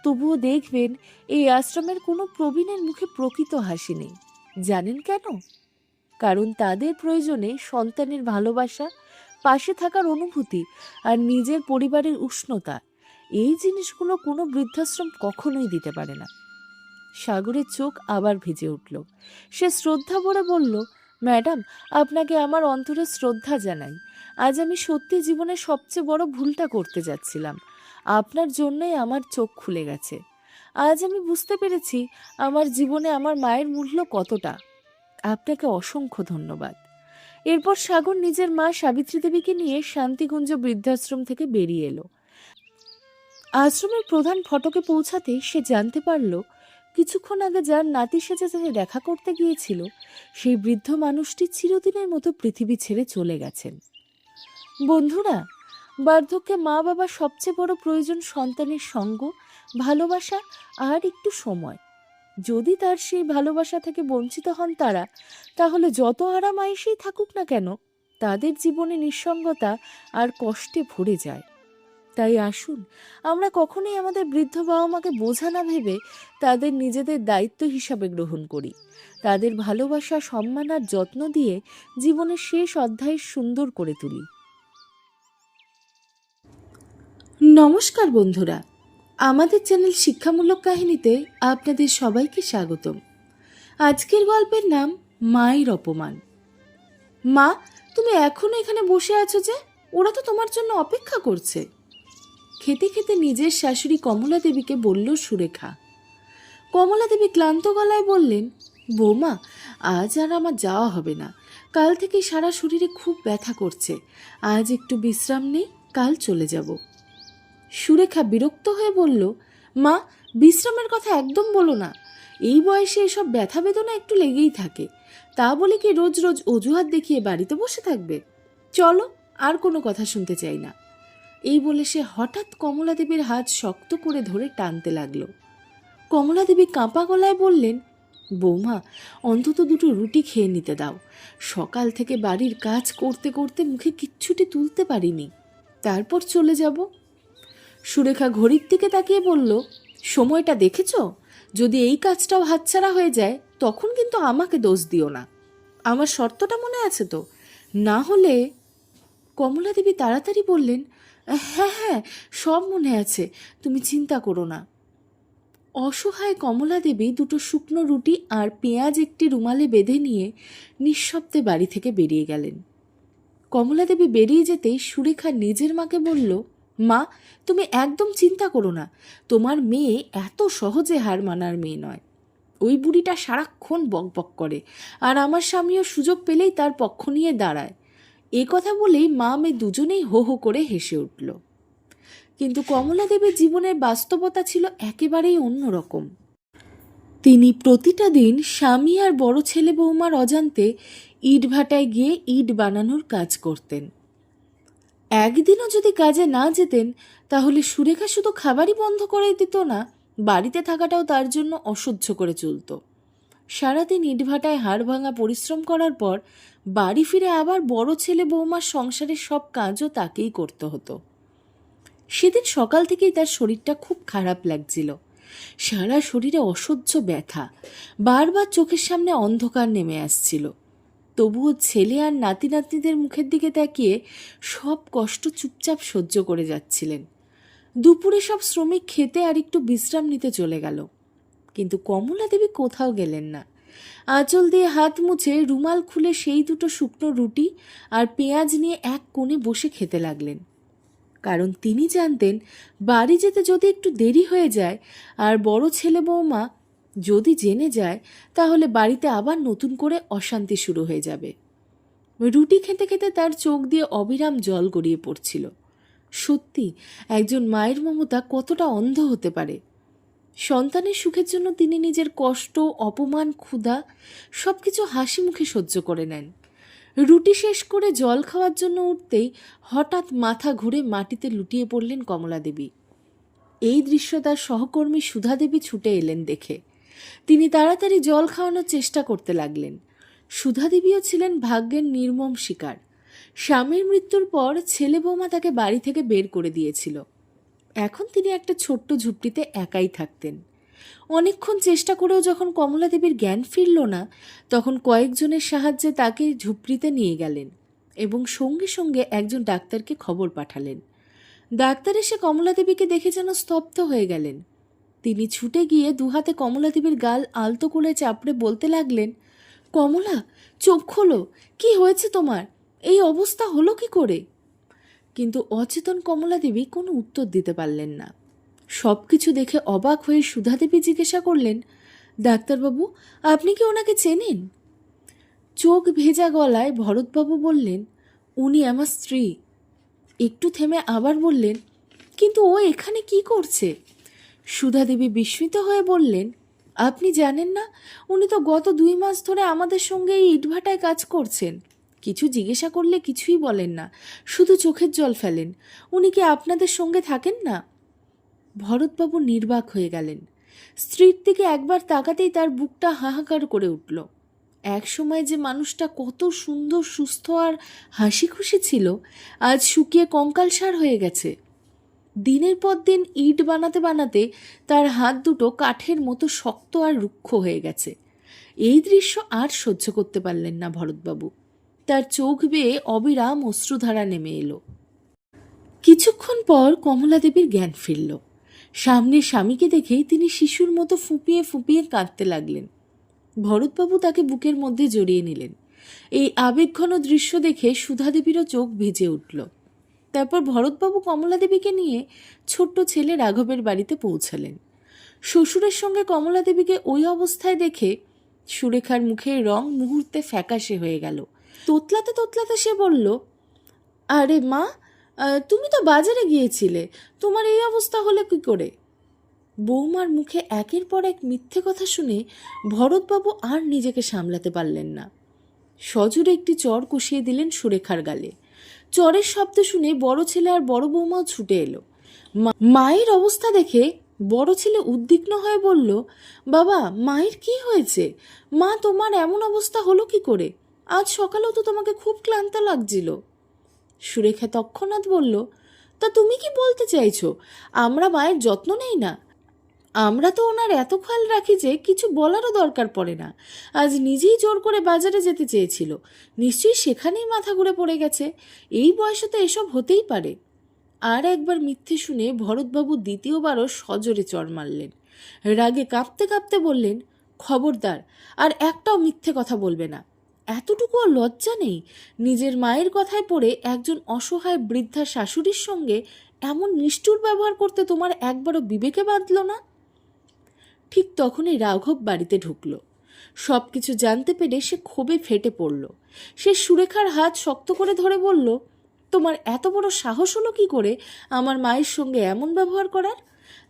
তবুও দেখবেন এই আশ্রমের কোনো প্রবীণের মুখে প্রকৃত হাসি নেই। জানেন কেন? কারণ তাদের প্রয়োজনে সন্তানের ভালোবাসা, পাশে থাকার অনুভূতি আর নিজের পরিবারের উষ্ণতা, এই জিনিসগুলো কোনো বৃদ্ধাশ্রম কখনোই দিতে পারে না। সাগরের চোখ আবার ভিজে উঠল। সে শ্রদ্ধা ভরে বলল, ম্যাডাম, আপনাকে আমার অন্তরে শ্রদ্ধা জানাই। আজ আমি সত্যি জীবনের সবচেয়ে বড় ভুলটা করতে যাচ্ছিলাম। আপনার জন্যই আমার চোখ খুলে গেছে। আজ আমি বুঝতে পেরেছি আমার জীবনে আমার মায়ের মূল্য কতটা। আপনাকে অসংখ্য ধন্যবাদ। এরপর সাগর নিজের মা সাবিত্রী দেবীকে নিয়ে শান্তিকুঞ্জ বৃদ্ধাশ্রম থেকে বেরিয়ে এলো। আশ্রমের প্রধান ফটকে পৌঁছাতেই সে জানতে পারল, কিছুক্ষণ আগে যার নাতি সেজে তাকে দেখা করতে গিয়েছিল, সেই বৃদ্ধ মানুষটি চিরদিনের মতো পৃথিবী ছেড়ে চলে গেছেন। বন্ধুরা, বার্ধক্যে মা বাবার সবচেয়ে বড় প্রয়োজন সন্তানের সঙ্গ, ভালোবাসা আর একটু সময়। যদি তার সেই ভালোবাসা থেকে বঞ্চিত হন তারা, তাহলে যত আরাম আয়েশেই থাকুক না কেন, তাদের জীবনে নিঃসঙ্গতা আর কষ্টে ভরে যায়। তাই আসুন, আমরা কখনোই আমাদের বৃদ্ধ বাবা মাকে বোঝা না ভেবে তাদের নিজেদের দায়িত্ব হিসাবে গ্রহণ করি। তাদের ভালোবাসা, সম্মান আর যত্ন দিয়ে জীবনের শেষ অধ্যায় সুন্দর করে তুলি। নমস্কার বন্ধুরা, আমাদের চ্যানেল শিক্ষামূলক কাহিনীতে আপনাদের সবাইকে স্বাগতম। আজকের গল্পের নাম মায়ের অপমান। মা, তুমি এখনো এখানে বসে আছো যে? ওরা তো তোমার জন্য অপেক্ষা করছে। খেতে খেতে নিজের শাশুড়ি কমলা দেবীকে বলল সুরেখা। কমলা দেবী ক্লান্ত গলায় বললেন, বৌমা, আজ আর আমার যাওয়া হবে না। কাল থেকে সারা শরীরে খুব ব্যথা করছে। আজ একটু বিশ্রাম নেই, কাল চলে যাব। সুরেখা বিরক্ত হয়ে বলল, মা, বিশ্রামের কথা একদম বলো না। এই বয়সে এসব ব্যথা বেদনা একটু লেগেই থাকে। তা বলে কি রোজ রোজ অজুহাত দেখিয়ে বাড়িতে বসে থাকবে? চলো, আর কোনো কথা শুনতে চাই না। এই বলে সে হঠাৎ কমলা দেবীর হাত শক্ত করে ধরে টানতে লাগল। কমলা দেবী কাঁপা গলায় বললেন, বৌমা, অন্তত দুটো রুটি খেয়ে নিতে দাও। সকাল থেকে বাড়ির কাজ করতে করতে মুখে কিচ্ছুটি তুলতে পারিনি, তারপর চলে যাব। সুরেখা ঘড়ির দিকে তাকিয়ে বলল, সময়টা দেখেছ? যদি এই কাজটাও হাতছাড়া হয়ে যায়, তখন কিন্তু আমাকে দোষ দিও না। আমার শর্তটা মনে আছে তো? না হলে। কমলা দেবী তাড়াতাড়ি বললেন, হ্যাঁ হ্যাঁ, সব মনে আছে, তুমি চিন্তা করো না। অসহায় কমলা দেবী দুটো শুকনো রুটি আর পেঁয়াজ একটি রুমালে বেঁধে নিয়ে নিঃশব্দে বাড়ি থেকে বেরিয়ে গেলেন। কমলা দেবী বেরিয়ে যেতেই সুরেখা নিজের মাকে বলল, মা, তুমি একদম চিন্তা করো না। তোমার মেয়ে এত সহজে হার মানার মেয়ে নয়। ওই বুড়িটা সারাক্ষণ বকবক করে, আর আমার স্বামীও সুযোগ পেলেই তার পক্ষ নিয়ে দাঁড়ায়। এ কথা বলেই মা মেয়ে দুজনেই হো হো করে হেসে উঠল। কিন্তু কমলা দেবীর জীবনের বাস্তবতা ছিল একেবারেই অন্যরকম। তিনি প্রতিটা দিন স্বামী আর বড় ছেলে বৌমার অজান্তে ইটভাটায় গিয়ে ইট বানানোর কাজ করতেন। একদিনও যদি কাজে না যেতেন, তাহলে সুরেখা শুধু খাবারই বন্ধ করে দিত না, বাড়িতে থাকাটাও তার জন্য অসহ্য করে চলত। সারাদিন ইটভাটায় হাড় ভাঙা পরিশ্রম করার পর বাড়ি ফিরে আবার বড় ছেলে বৌমার সংসারের সব কাজও তাকেই করতে হতো। সেদিন সকাল থেকেই তার শরীরটা খুব খারাপ লাগছিল। সারা শরীরে অসহ্য ব্যথা, বারবার চোখের সামনে অন্ধকার নেমে আসছিল। তবুও ছেলে আর নাতি নাতনিদের মুখের দিকে তাকিয়ে সব কষ্ট চুপচাপ সহ্য করে যাচ্ছিলেন। দুপুরে সব শ্রমিক খেতে আর একটু বিশ্রাম নিতে চলে গেল, কিন্তু কমলা দেবী কোথাও গেলেন না। আঁচল দিয়ে হাত মুছে রুমাল খুলে সেই দুটো শুকনো রুটি আর পেঁয়াজ নিয়ে এক কোণে বসে খেতে লাগলেন। কারণ তিনি জানতেন, বাড়ি যেতে যদি একটু দেরি হয়ে যায় আর বড় ছেলে বৌমা যদি জেনে যায়, তাহলে বাড়িতে আবার নতুন করে অশান্তি শুরু হয়ে যাবে। রুটি খেতে খেতে তার চোখ দিয়ে অবিরাম জল গড়িয়ে পড়ছিল। সত্যি, একজন মায়ের মমতা কতটা অন্ধ হতে পারে। সন্তানের সুখের জন্য তিনি নিজের কষ্ট, অপমান, ক্ষুধা সবকিছু হাসি মুখে সহ্য করে নেন। রুটি শেষ করে জল খাওয়ার জন্য উঠতেই হঠাৎ মাথা ঘুরে মাটিতে লুটিয়ে পড়লেন কমলা দেবী। এই দৃশ্য তার সহকর্মী সুধা দেবী ছুটে এলেন দেখে তিনি তাড়াতাড়ি জল খাওয়ানোর চেষ্টা করতে লাগলেন। সুধা দেবীও ছিলেন ভাগ্যের নির্মম শিকার। স্বামীর মৃত্যুর পর ছেলে বৌমা তাকে বাড়ি থেকে বের করে দিয়েছিল। এখন তিনি একটা ছোট্ট ঝুপড়িতে একাই থাকতেন। অনেকক্ষণ চেষ্টা করেও যখন কমলা দেবীর জ্ঞান ফিরল না, তখন কয়েকজনের সাহায্যে তাকে ঝুপড়িতে নিয়ে গেলেন এবং সঙ্গে সঙ্গে একজন ডাক্তারকে খবর পাঠালেন। ডাক্তার এসে কমলা দেবীকে দেখে যেন স্তব্ধ হয়ে গেলেন। তিনি ছুটে গিয়ে দুহাতে কমলা দেবীর গাল আলতো করে চাপড়ে বলতে লাগলেন, কমলা, চোখ খোলো, কি হয়েছে তোমার? এই অবস্থা হলো কি করে? কিন্তু অচেতন কমলা দেবী কোনো উত্তর দিতে পারলেন না। সব কিছু দেখে অবাক হয়ে সুধা দেবী জিজ্ঞাসা করলেন, ডাক্তারবাবু, আপনি কি ওনাকে চেনেন? চোখ ভেজা গলায় ভরতবাবু বললেন, উনি আমার স্ত্রী। একটু থেমে আবার বললেন, কিন্তু ও এখানে কি করছে? সুধা দেবী বিস্মিত হয়ে বললেন, আপনি জানেন না? উনি তো গত 2 মাস ধরে আমাদের সঙ্গে এই ইটভাটায় কাজ করছেন। কিছু জিজ্ঞাসা করলে কিছুই বলেন না, শুধু চোখের জল ফেলেন। উনি কি আপনাদের সঙ্গে থাকেন না? ভরতবাবু নির্বাক হয়ে গেলেন। স্ত্রীর দিকে একবার তাকাতেই তার বুকটা হাহাকার করে উঠল। একসময় যে মানুষটা কত সুন্দর, সুস্থ আর হাসি খুশি ছিল, আজ শুকিয়ে কঙ্কালসার হয়ে গেছে। দিনের পর দিন ইট বানাতে বানাতে তার হাত দুটো কাঠের মতো শক্ত আর রুক্ষ হয়ে গেছে। এই দৃশ্য আর সহ্য করতে পারলেন না ভরতবাবু। তার চোখ বেয়ে অবিরাম অশ্রুধারা নেমে এলো। কিছুক্ষণ পর কমলা দেবীর জ্ঞান ফিরল। সামনে স্বামীকে দেখেই তিনি শিশুর মতো ফুঁপিয়ে ফুঁপিয়ে কাঁদতে লাগলেন। ভরতবাবু তাকে বুকের মধ্যে জড়িয়ে নিলেন। এই আবেগঘন দৃশ্য দেখে সুধা দেবীরও চোখ ভিজে উঠল। তারপর ভরতবাবু কমলা দেবীকে নিয়ে ছোট্ট ছেলে রাঘবের বাড়িতে পৌঁছালেন। শ্বশুরের সঙ্গে কমলা দেবীকে ওই অবস্থায় দেখে সুরেখার মুখের রং মুহূর্তে ফ্যাকাশে হয়ে গেল। তোতলাতে তোতলাতে সে বলল, আরে মা, তুমি তো বাজারে গিয়েছিলে, তোমার এই অবস্থা হলো কি করে? বৌমার মুখে একের পর এক মিথ্যে কথা শুনে ভরতবাবু আর নিজেকে সামলাতে পারলেন না। সজোরে একটি চর কষিয়ে দিলেন সুরেখার গালে। চরের শব্দ শুনে বড় ছেলে আর বড় বৌমাও ছুটে এলো। মায়ের অবস্থা দেখে বড় ছেলে উদ্বিগ্ন হয়ে বলল, বাবা, মায়ের কি হয়েছে? মা, তোমার এমন অবস্থা হলো কি করে? আজ সকালেও তো তোমাকে খুব ক্লান্ত লাগছিল। সুরেখা তৎক্ষণাৎ বলল, তা তুমি কি বলতে চাইছো? আমরা মায়ের যত্ন নেই না? আমরা তো ওনার এত খেয়াল রাখি যে কিছু বলারও দরকার পড়ে না। আজ নিজেই জোর করে বাজারে যেতে চেয়েছিল, নিশ্চয়ই সেখানেই মাথা ঘুরে পড়ে গেছে। এই বয়সে তো এসব হতেই পারে। আর একবার মিথ্যে শুনে ভরতবাবু দ্বিতীয়বারও সজোরে চড় মারলেন। রাগে কাঁপতে কাঁপতে বললেন, খবরদার, আর একটাও মিথ্যে কথা বলবে না। এতটুকুও লজ্জা নেই? নিজের মায়ের কথায় পড়ে একজন অসহায় বৃদ্ধা শাশুড়ির সঙ্গে এমন নিষ্ঠুর ব্যবহার করতে তোমার একবারও বিবেকে বাঁধল না? ঠিক তখনই রাঘব বাড়িতে ঢুকল। সব কিছু জানতে পেরে সে ক্ষোভে ফেটে পড়ল। সে সুরেখার হাত শক্ত করে ধরে বলল, তোমার এত বড় সাহস হলো কি করে আমার মায়ের সঙ্গে এমন ব্যবহার করার?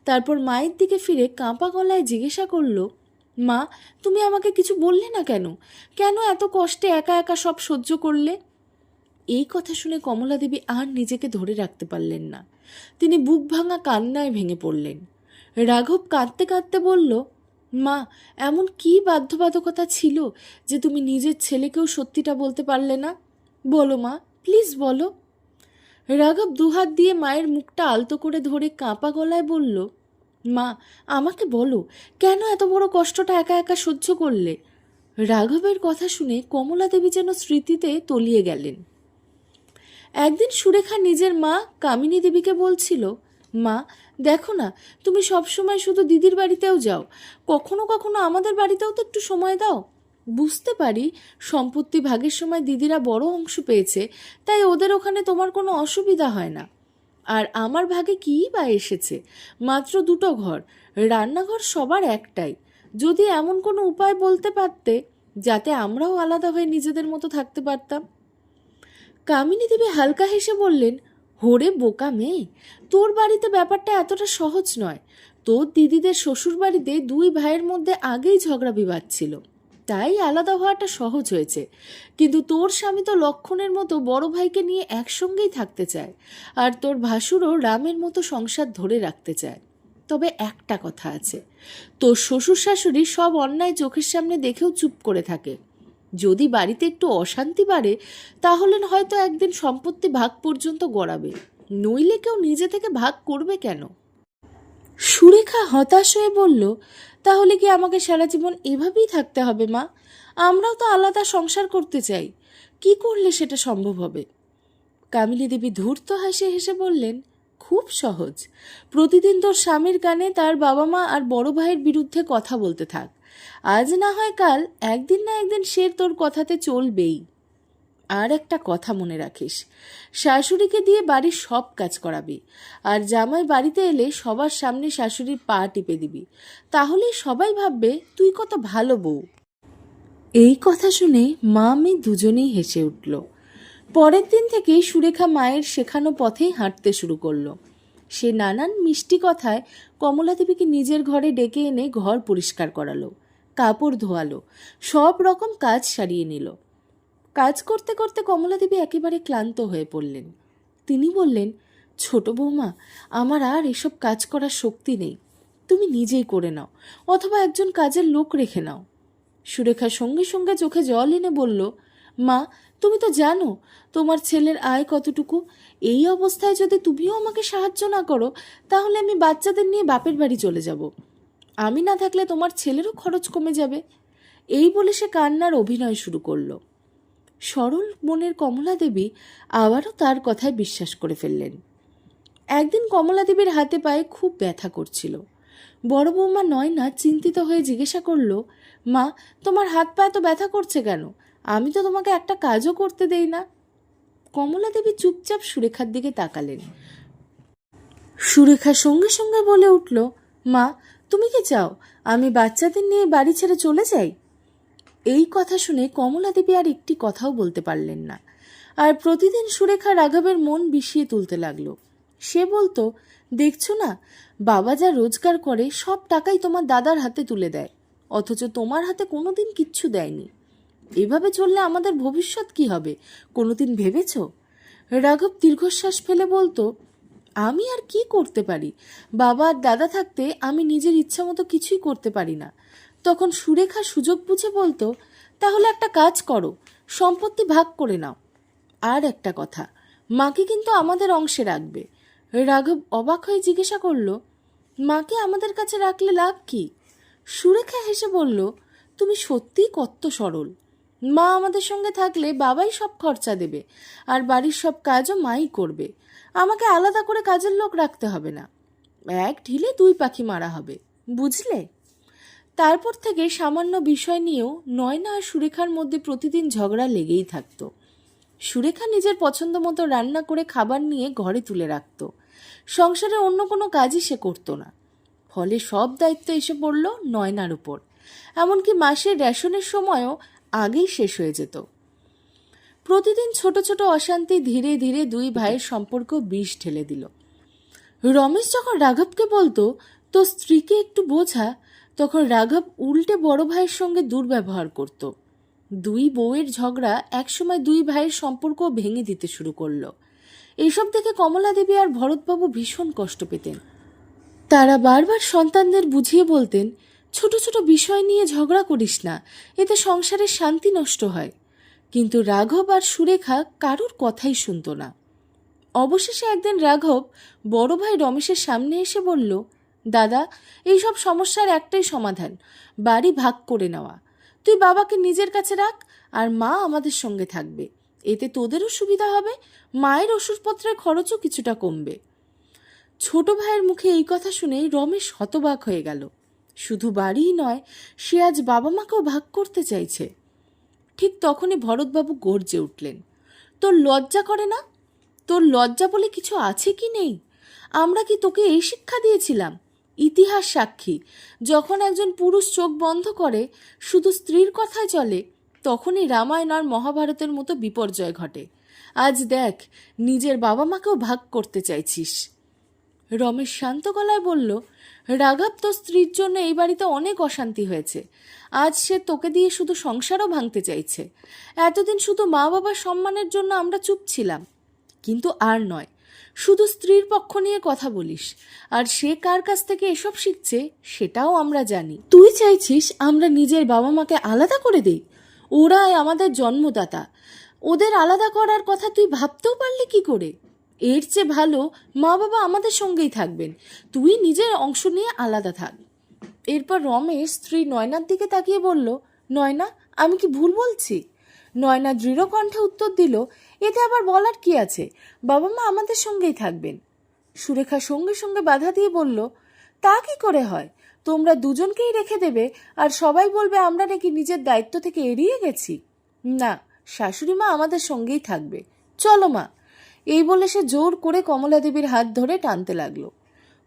তারপর মায়ের দিকে ফিরে কাঁপা গলায় জিজ্ঞাসা করল, মা, তুমি আমাকে কিছু বললে না কেন? কেন এত কষ্টে একা একা সব সহ্য করলে? এই কথা শুনে কমলা দেবী আর নিজেকে ধরে রাখতে পারলেন না। তিনি বুক ভাঙা কান্নায় ভেঙে পড়লেন। রাঘব কাঁদতে কাঁদতে বলল, মা, এমন কি বাধ্যবাধকতা ছিল যে তুমি নিজের ছেলেকেও সত্যিটা বলতে পারলে না? বলো মা, প্লিজ বলো। রাঘব দুহাত দিয়ে মায়ের মুখটা আলতো করে ধরে কাঁপা গলায় বলল, মা, আমাকে বলো, কেন এত বড় কষ্টটা একা একা সহ্য করলে? রাঘবের কথা শুনে কমলা দেবী যেন স্মৃতিতে তলিয়ে গেলেন। একদিন সুরেখা নিজের মা কামিনী দেবীকে বলছিল, মা, দেখো না, তুমি সবসময় শুধু দিদির বাড়িতেও যাও, কখনো কখনো আমাদের বাড়িতেও তো একটু সময় দাও। বুঝতে পারি সম্পত্তি ভাগের সময় দিদিরা বড় অংশ পেয়েছে, তাই ওদের ওখানে তোমার কোনো অসুবিধা হয় না। আর আমার ভাগে কী বা এসেছে? মাত্র 2টো ঘর, রান্নাঘর সবার একটাই। যদি এমন কোনো উপায় বলতে পারতে যাতে আমরাও আলাদা হয়ে নিজেদের মতো থাকতে পারতাম। কামিনী দেবী হালকা হেসে বললেন, হোরে বোকা মেয়ে, তোর বাড়িতে ব্যাপারটা এতটা সহজ নয়। তোর দিদিদের শ্বশুর বাড়িতে 2 ভাইয়ের মধ্যে আগেই ঝগড়া বিবাদ ছিল, তাই আলাদা হওয়াটা সহজ হয়েছে। কিন্তু তোর স্বামী তো লক্ষণের মতো বড় ভাইকে নিয়ে একসঙ্গেই থাকতে চায়, আর তোর ভাসুরও রামের মতো সংসার ধরে রাখতে চায়। তবে একটা কথা আছে, তোর শ্বশুর শাশুড়ি সব অন্যায় চোখের সামনে দেখেও চুপ করে থাকে। যদি বাড়িতে একটু অশান্তি বাড়ে তাহলে হয়তো একদিন সম্পত্তি ভাগ পর্যন্ত গড়াবে, নইলে কেউ নিজে থেকে ভাগ করবে কেন? সুরেখা হতাশ হয়ে বলল, তাহলে কি আমাকে সারা জীবন এভাবেই থাকতে হবে মা? আমরাও তো আলাদা সংসার করতে চাই, কি করলে সেটা সম্ভব হবে? কামিনী দেবী ধূর্ত হেসে হেসে বললেন, খুব সহজ। প্রতিদিন তোর স্বামীর কানে তার বাবা মা আর বড় ভাইয়ের বিরুদ্ধে কথা বলতে থাক। আজ না হয় কাল, একদিন না একদিন সে তোর কথাতে চলবেই। আর একটা কথা মনে রাখিস, শাশুড়িকে দিয়ে বাড়ির সব কাজ করাবি, আর জামাই বাড়িতে এলে সবার সামনে শাশুড়ির পা টিপে দিবি, তাহলেই সবাই ভাববে তুই কত ভালো বউ। এই কথা শুনে মা মেয়ে দুজনেই হেসে উঠল। পরের দিন থেকে সুরেখা মায়ের শেখানো পথেই হাঁটতে শুরু করলো। সে নানান মিষ্টি কথায় কমলা দেবীকে নিজের ঘরে ডেকে এনে ঘর পরিষ্কার করালো, কাপড় ধোয়ালো, সব রকম কাজ সারিয়ে নিল। কাজ করতে করতে কমলা দেবী একেবারে ক্লান্ত হয়ে পড়লেন। তিনি বললেন, ছোট বৌমা, আমার আর এসব কাজ করার শক্তি নেই, তুমি নিজেই করে নাও, অথবা একজন কাজের লোক রেখে নাও। সুরেখা সঙ্গে সঙ্গে চোখে জল এনে বলল, মা, তুমি তো জানো তোমার ছেলের আয় কতটুকু। এই অবস্থায় যদি তুমিও আমাকে সাহায্য না করো, তাহলে আমি বাচ্চাদের নিয়ে বাপের বাড়ি চলে যাব। আমি না থাকলে তোমার ছেলেরও খরচ কমে যাবে। এই বলে সে কান্নার অভিনয় শুরু করল। সরল মনের কমলা দেবী আবারও তার কথায় বিশ্বাস করে ফেললেন। একদিন কমলা দেবীর হাতে পায়ে খুব ব্যথা করছিল। বড় বৌমা নয়না চিন্তিত হয়ে জিজ্ঞাসা করল, মা, তোমার হাত পা এত ব্যথা করছে কেন? আমি তো তোমাকে একটা কাজও করতে দেই না। কমলা দেবী চুপচাপ সুরেখার দিকে তাকালেন। সুরেখা সঙ্গে সঙ্গে বলে উঠল, মা, তুমি কি চাও আমি বাচ্চাদের নিয়ে বাড়ি ছেড়ে চলে যাই? এই কথা শুনে কমলা দেবী আর একটি কথাও বলতে পারলেন না। আর প্রতিদিন সুরেখা রাঘবের মন বিষিয়ে তুলতে লাগলো। সে বলতো, দেখছো না, বাবা যা রোজগার করে সব টাকাই তোমার দাদার হাতে তুলে দেয়, অথচ তোমার হাতে কোনোদিন কিচ্ছু দেয়নি। এভাবে চললে আমাদের ভবিষ্যৎ কি হবে কোনোদিন ভেবেছ? রাঘব দীর্ঘশ্বাস ফেলে বলতো, আমি আর কি করতে পারি? বাবা আর দাদা থাকতে আমি নিজের ইচ্ছা মতো কিছুই করতে পারি না। তখন সুরেখা সুযোগ বুঝে বলতো, তাহলে একটা কাজ করো, সম্পত্তি ভাগ করে নাও। আর একটা কথা, মাকে কিন্তু আমাদের অংশে রাখবে। রাঘব অবাক হয়ে জিজ্ঞাসা করল, মাকে আমাদের কাছে রাখলে লাভ কি? সুরেখা হেসে বলল, তুমি সত্যিই কত সরল। মা আমাদের সঙ্গে থাকলে বাবাই সব খরচা দেবে, আর বাড়ির সব কাজও মাই করবে। আমাকে আলাদা করে কাজের লোক রাখতে হবে না। এক ঢিলে দুই পাখি মারা হবে, বুঝলে? তারপর থেকে সামান্য বিষয় নিয়েও নয়না আর সুরেখার মধ্যে প্রতিদিন ঝগড়া লেগেই থাকতো। সুরেখা নিজের পছন্দ মতো রান্না করে খাবার নিয়ে ঘরে তুলে রাখত। সংসারে অন্য কোনো কাজই সে করতো না। ফলে সব দায়িত্ব এসে পড়ল নয়নার উপর। এমনকি মাসের রেশনের সময়ও আগেই শেষ হয়ে যেত। প্রতিদিন ছোট ছোট অশান্তি ধীরে ধীরে দুই ভাইয়ের সম্পর্ক বিষ ঢেলে দিল। রমেশ যখন রাঘবকে বলতো, তো স্ত্রীকে একটু বোঝা, তখন রাঘব উল্টে বড় ভাইয়ের সঙ্গে দুর্ব্যবহার করত। দুই বউয়ের ঝগড়া একসময় দুই ভাইয়ের সম্পর্ক ভেঙে দিতে শুরু করলো। এসব দেখে কমলা দেবী আর ভরতবাবু ভীষণ কষ্ট পেতেন। তারা বারবার সন্তানদের বুঝিয়ে বলতেন, ছোট ছোট বিষয় নিয়ে ঝগড়া করিস না, এতে সংসারের শান্তি নষ্ট হয়। কিন্তু রাঘব আর সুরেখা কারোর কথাই শুনত না। অবশেষে একদিন রাঘব বড় ভাই রমেশের সামনে এসে বলল, দাদা, এইসব সমস্যার একটাই সমাধান, বাড়ি ভাগ করে নেওয়া। তুই বাবাকে নিজের কাছে রাখ, আর মা আমাদের সঙ্গে থাকবে। এতে তোদেরও সুবিধা হবে, মায়ের ওষুধপত্রের খরচও কিছুটা কমবে। ছোট ভাইয়ের মুখে এই কথা শুনে রমেশ হতবাক হয়ে গেল। শুধু বাড়িই নয়, সে আজ বাবা মাকেও ভাগ করতে চাইছে। ঠিক তখনই ভরতবাবু গর্জে উঠলেন, তোর লজ্জা করে না? তোর লজ্জা বলে কিছু আছে কি নেই? আমরা কি তোকে এই শিক্ষা দিয়েছিলাম? ইতিহাস সাক্ষী, যখন একজন পুরুষ চোখ বন্ধ করে, শুধু স্ত্রীর কথায় চলে, তখনই রামায়ণ আর মহাভারতের মতো বিপর্যয় ঘটে। আজ দেখ, নিজের বাবা মাকেও ভাগ করতে চাইছিস। রমেশ শান্ত গলায় বলল, রাঘব, তোর স্ত্রীর জন্য এই বাড়িতে অনেক অশান্তি হয়েছে। আজ সে তোকে দিয়ে শুধু সংসারও ভাঙতে চাইছে। এতদিন শুধু মা বাবার সম্মানের জন্য আমরা চুপ ছিলাম, কিন্তু আর নয়। শুধু স্ত্রীর পক্ষ নিয়ে কথা বলিস, আর সে কার কাছ থেকে এসব শিখছে সেটাও আমরা জানি। তুই চাইছিস আমরা নিজের বাবা মাকে আলাদা করে দেই? ওরাই আমাদের জন্মদাতা, ওদের আলাদা করার কথা তুই ভাবতেও পারলি কি করে? এর চেয়ে ভালো মা বাবা আমাদের সঙ্গেই থাকবেন, তুই নিজের অংশ নিয়ে আলাদা থাক। এরপর রমেশ স্ত্রী নয়নার দিকে তাকিয়ে বলল, নয়না, আমি কি ভুল বলছি? নয়না দৃঢ় কণ্ঠে উত্তর দিল, এতে আবার বলার কি আছে, বাবা মা আমাদের সঙ্গেই থাকবেন। সুরেখা সঙ্গে সঙ্গে বাধা দিয়ে বলল, তা কি করে হয়? তোমরা দুজনকেই রেখে দেবে আর সবাই বলবে আমরা নাকি নিজের দায়িত্ব থেকে এড়িয়ে গেছি। না, শাশুড়ি মা আমাদের সঙ্গেই থাকবে, চলো মা। এই বলে সে জোর করে কমলা দেবীর হাত ধরে টানতে লাগলো।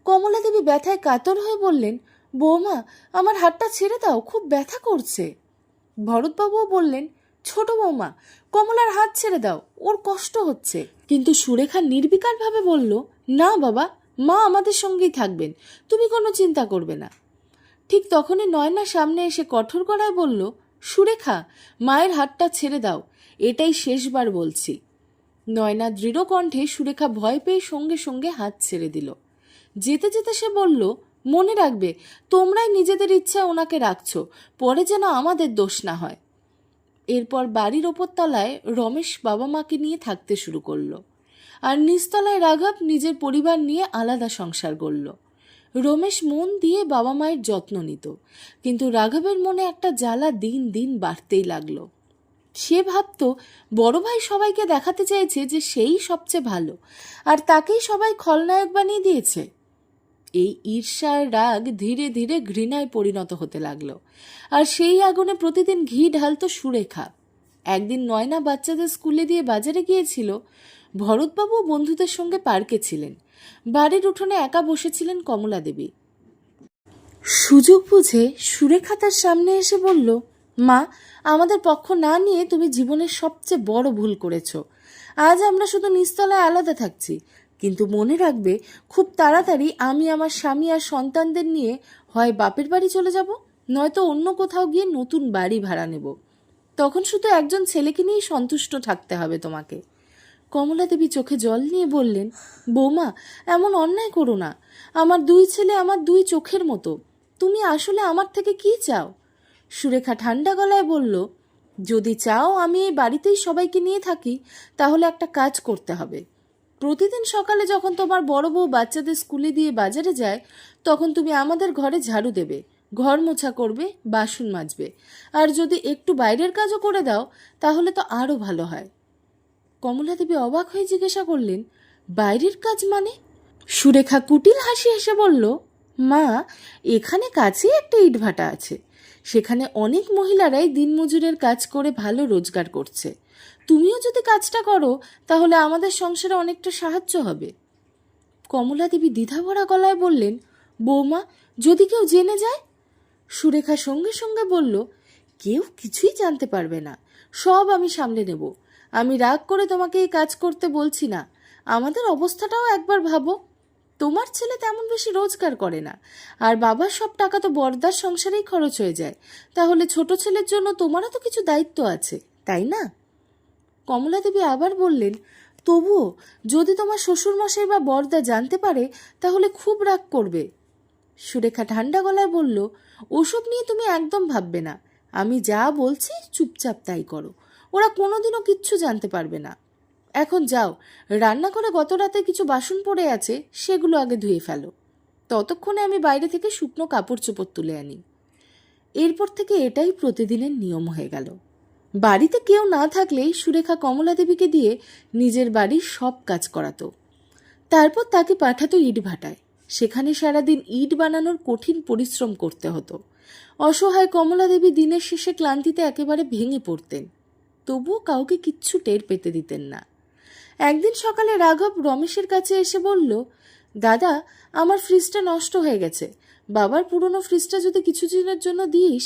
কমলা দেবী ব্যথায় কাতর হয়ে বললেন, বৌমা, আমার হাতটা ছেড়ে দাও, খুব ব্যথা করছে। ভরতবাবুও বললেন, ছোট বৌমা, কমলার হাত ছেড়ে দাও, ওর কষ্ট হচ্ছে। কিন্তু সুরেখা নির্বিকারভাবে বলল, না বাবা, মা আমাদের সঙ্গেই থাকবেন, তুমি কোনো চিন্তা করবে না। ঠিক তখনই নয়না সামনে এসে কঠোর গলায় বলল, সুরেখা, মায়ের হাতটা ছেড়ে দাও, এটাই শেষবার বলছি। নয়না দৃঢ় কণ্ঠে সুরেখা ভয় পেয়ে সঙ্গে সঙ্গে হাত ছেড়ে দিল। যেতে যেতে সে বলল, মনে রাখবে, তোমরাই নিজেদের ইচ্ছা ওনাকে রাখছো, পরে যেন আমাদের দোষ না হয়। এরপর বাড়ির ওপর তলায় রমেশ বাবা মাকে নিয়ে থাকতে শুরু করলো, আর নিচতলায় রাঘব নিজের পরিবার নিয়ে আলাদা সংসার গড়ল। রমেশ মন দিয়ে বাবা মায়ের যত্ন নিত, কিন্তু রাঘবের মনে একটা জ্বালা দিন দিন বাড়তেই লাগলো। সে ভাবত বড় ভাই সবাইকে দেখাতে চাইছে যে সেই সবচেয়ে ভালো, আর তাকেই সবাই খলনায়ক বানিয়ে দিয়েছে। এই ঈর্ষার রাগ ধীরে ধীরে ঘৃণায় পরিণত হতে লাগলো, আর সেই আগুনে প্রতিদিন ঘি ঢালত সুরেখা। একদিন নয়না বাচ্চাদের স্কুলে দিয়ে বাজারে গিয়েছিল। ভরতবাবু বন্ধুদের সঙ্গে পার্কে ছিলেন। বাড়ির উঠোনে একা বসেছিলেন কমলা দেবী। সুযোগ বুঝে সুরেখা তার সামনে এসে বলল, মা, আমাদের পক্ষ না নিয়ে তুমি জীবনের সবচেয়ে বড় ভুল করেছ। আজ আমরা শুধু নিচতলায় আলাদা থাকছি, কিন্তু মনে রাখবে, খুব তাড়াতাড়ি আমি আমার স্বামী আর সন্তানদের নিয়ে হয় বাপের বাড়ি চলে যাব, নয়তো অন্য কোথাও গিয়ে নতুন বাড়ি ভাড়া নেব। তখন শুধু একজন ছেলেকে নিয়েই সন্তুষ্ট থাকতে হবে তোমাকে। কমলা দেবী চোখে জল নিয়ে বললেন, বৌমা, এমন অন্যায় করো না। আমার দুই ছেলে আমার দুই চোখের মতো। তুমি আসলে আমার থেকে কি চাও? সুরেখা ঠান্ডা গলায় বলল, যদি চাও আমি এই বাড়িতেই সবাইকে নিয়ে থাকি, তাহলে একটা কাজ করতে হবে। প্রতিদিন সকালে যখন তোমার বড় বউ বাচ্চাদের স্কুলে দিয়ে বাজারে যায়, তখন তুমি আমাদের ঘরে ঝাড়ু দেবে, ঘর মোছা করবে, বাসন মাজবে, আর যদি একটু বাইরের কাজও করে দাও তাহলে তো আরও ভালো হয়। কমলা দেবী অবাক হয়ে জিজ্ঞাসা করলেন, বাইরের কাজ মানে? সুরেখা কুটিল হাসি হেসে বলল, মা, এখানে কাছেই একটা ইটভাটা আছে, সেখানে অনেক মহিলারাই দিনমজুরের কাজ করে ভালো রোজগার করছে। তুমিও যদি কাজটা করো তাহলে আমাদের সংসারে অনেকটা সাহায্য হবে। কমলা দেবী দ্বিধাভরা গলায় বললেন, বৌমা, যদি কেউ জেনে যায়? সুরেখা সঙ্গে সঙ্গে বলল, কেউ কিছুই জানতে পারবে না, সব আমি সামলে নেব। আমি রাগ করে তোমাকে এই কাজ করতে বলছি না। আমাদের অবস্থাটাও একবার ভাবো। তোমার ছেলে তেমন বেশি রোজগার করে না, আর বাবার সব টাকা তো বড়দার সংসারেই খরচ হয়ে যায়। তাহলে ছোট ছেলের জন্য তোমারও তো কিছু দায়িত্ব আছে, তাই না? কমলা দেবী আবার বললেন, তবুও যদি তোমার শ্বশুরমশাই বা বড়দা জানতে পারে তাহলে খুব রাগ করবে। সুরেখা ঠান্ডা গলায় বলল, ওসব নিয়ে তুমি একদম ভাববে না। আমি যা বলছি চুপচাপ তাই করো, ওরা কোনোদিনও কিচ্ছু জানতে পারবে না। এখন যাও, রান্না করে গত রাতে কিছু বাসন পড়ে আছে, সেগুলো আগে ধুয়ে ফেলো। ততক্ষণে আমি বাইরে থেকে শুকনো কাপড় চোপড় তুলে আনি। এরপর থেকে এটাই প্রতিদিনের নিয়ম হয়ে গেল। বাড়িতে কেউ না থাকলেই সুরেখা কমলা দেবীকে দিয়ে নিজের বাড়ির সব কাজ করাতো। তারপর তাকে পাঠাতো ইটভাটায়। সেখানে সারাদিন ইট বানানোর কঠিন পরিশ্রম করতে হতো। অসহায় কমলা দেবী দিনের শেষে ক্লান্তিতে একেবারে ভেঙে পড়তেন, তবুও কাউকে কিচ্ছু টের পেতে দিতেন না। একদিন সকালে রাঘব রমেশের কাছে এসে বলল, দাদা, আমার ফ্রিজটা নষ্ট হয়ে গেছে, বাবার পুরনো ফ্রিজটা যদি কিছু দিনের জন্য দিস।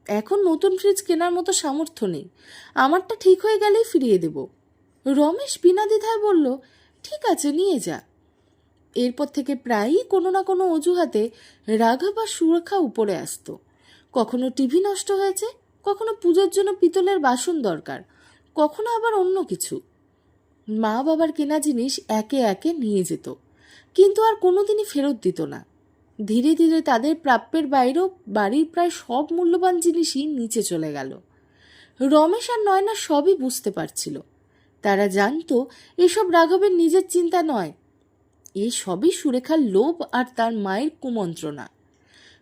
এখন নতুন ফ্রিজ কেনার মতো সামর্থ্য নেই, আমারটা ঠিক হয়ে গেলেই ফিরিয়ে দেব। রমেশ বিনা দ্বিধায় বলল, ঠিক আছে, নিয়ে যা। এরপর থেকে প্রায়ই কোনো না কোনো অজুহাতে রাঘব আর সুরেখা উপরে আসতো। কখনো টিভি নষ্ট হয়েছে, কখনো পুজোর জন্য পিতলের বাসন দরকার, কখনো আবার অন্য কিছু। মা বাবার কেনা জিনিস একে একে নিয়ে যেত, কিন্তু আর কোনোদিনই ফেরত দিত না। ধীরে ধীরে তাদের প্রাপ্যের বাইরেও বাড়ির প্রায় সব মূল্যবান জিনিসই নিচে চলে গেল। রমেশ আর নয়না সবই বুঝতে পারছিল। তারা জানতো এসব রাঘবের নিজের চিন্তা নয়, এ সবই সুরেখার লোভ আর তার মায়ের কুমন্ত্রণা।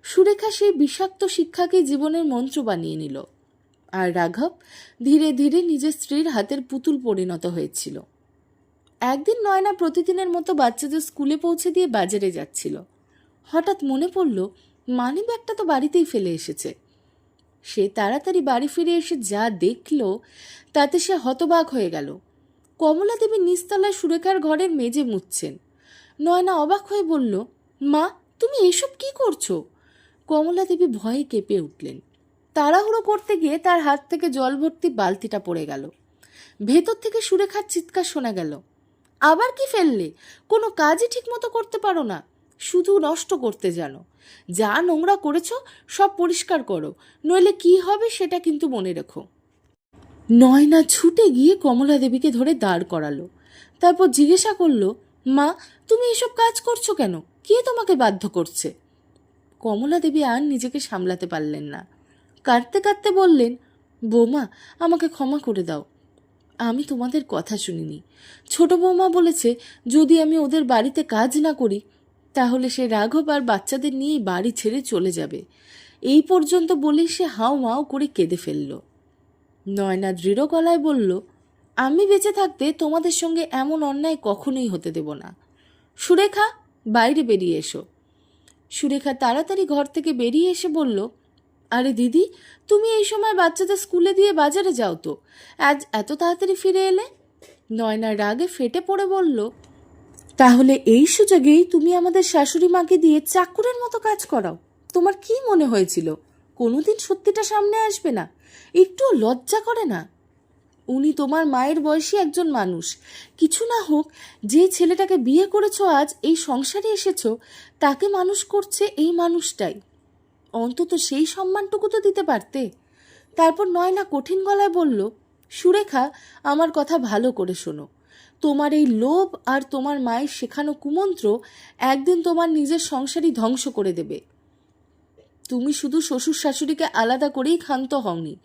সুরেখা সেই বিষাক্ত শিক্ষাকে জীবনের মন্ত্র বানিয়ে নিল, আর রাঘব ধীরে ধীরে নিজের স্ত্রীর হাতের পুতুল পরিণত হয়েছিল। একদিন নয়না প্রতিদিনের মতো বাচ্চাদের স্কুলে পৌঁছে দিয়ে বাজারে যাচ্ছিল। হঠাৎ মনে পড়ল মানি ব্যাগটা তো বাড়িতেই ফেলে এসেছে। সে তাড়াতাড়ি বাড়ি ফিরে এসে যা দেখল তাতে সে হতবাক হয়ে গেল। কমলা দেবী নিচতলায় সুরেখার ঘরের মেঝে মুছছেন। নয়না অবাক হয়ে বলল, মা, তুমি এসব কি করছো? কমলা দেবী ভয়ে কেঁপে উঠলেন। তাড়াহুড়ো করতে গিয়ে তার হাত থেকে জল ভর্তি বালতিটা পড়ে গেল। ভেতর থেকে সুরেখার চিৎকার শোনা গেল, আবার কি ফেললে? কোনো কাজই ঠিক মতো করতে পারো না, শুধু নষ্ট করতে জানো। যা নোংরা করেছো সব পরিষ্কার করো, নইলে কি হবে সেটা কিন্তু মনে রেখো। নয়না ছুটে গিয়ে কমলা দেবীকে ধরে দাঁড় করালো। তারপর জিজ্ঞাসা করলো, মা, তুমি এসব কাজ করছো কেন? কে তোমাকে বাধ্য করছে? কমলা দেবী আর নিজেকে সামলাতে পারলেন না। কাঁদতে কাঁদতে বললেন, বৌমা, আমাকে ক্ষমা করে দাও। আমি তোমাদের কথা শুনিনি। ছোট বৌমা বলেছে যদি আমি ওদের বাড়িতে কাজ না করি তাহলে সে রাঘব আর বাচ্চাদের নিয়ে বাড়ি ছেড়ে চলে যাবে। এই পর্যন্ত বলে সে হাও মাও করে কেঁদে ফেলল। নয়না দৃঢ় গলায় বলল, আমি বেঁচে থাকতে তোমাদের সঙ্গে এমন অন্যায় কখনোই হতে দেব না। সুরেখা, বাইরে বেরিয়ে এসো। সুরেখা তাড়াতাড়ি ঘর থেকে বেরিয়ে এসে বলল, আরে দিদি, তুমি এই সময় বাচ্চাদের স্কুলে দিয়ে বাজারে যাও তো, আজ এত তাড়াতাড়ি ফিরে এলে? নয়না রাগে ফেটে পড়ে বলল, তাহলে এই সুযোগেই তুমি আমাদের শাশুড়ি মাকে দিয়ে চাকরের মতো কাজ করাও? তোমার কি মনে হয়েছিল কোনোদিন সত্যিটা সামনে আসবে না? একটু লজ্জা করে না? উনি তোমার মায়ের বয়সী একজন মানুষ। কিছু না হোক, যে ছেলেটাকে বিয়ে করেছো, আজ এই সংসারে এসেছো, তাকে মানুষ করছে এই মানুষটাই। অন্তত সেই সম্মানটুকু তো দিতে পারতে। তারপর নয়না কঠিন গলায় বলল, সুরেখা, আমার কথা ভালো করে শোনো। তোমার এই লোভ আর তোমার মায়ের শেখানো কুমন্ত্র একদিন তোমার নিজের সংসারই ধ্বংস করে দেবে। তুমি শুধু শ্বশুর শাশুড়িকে আলাদা করেই ক্ষান্ত হওনি,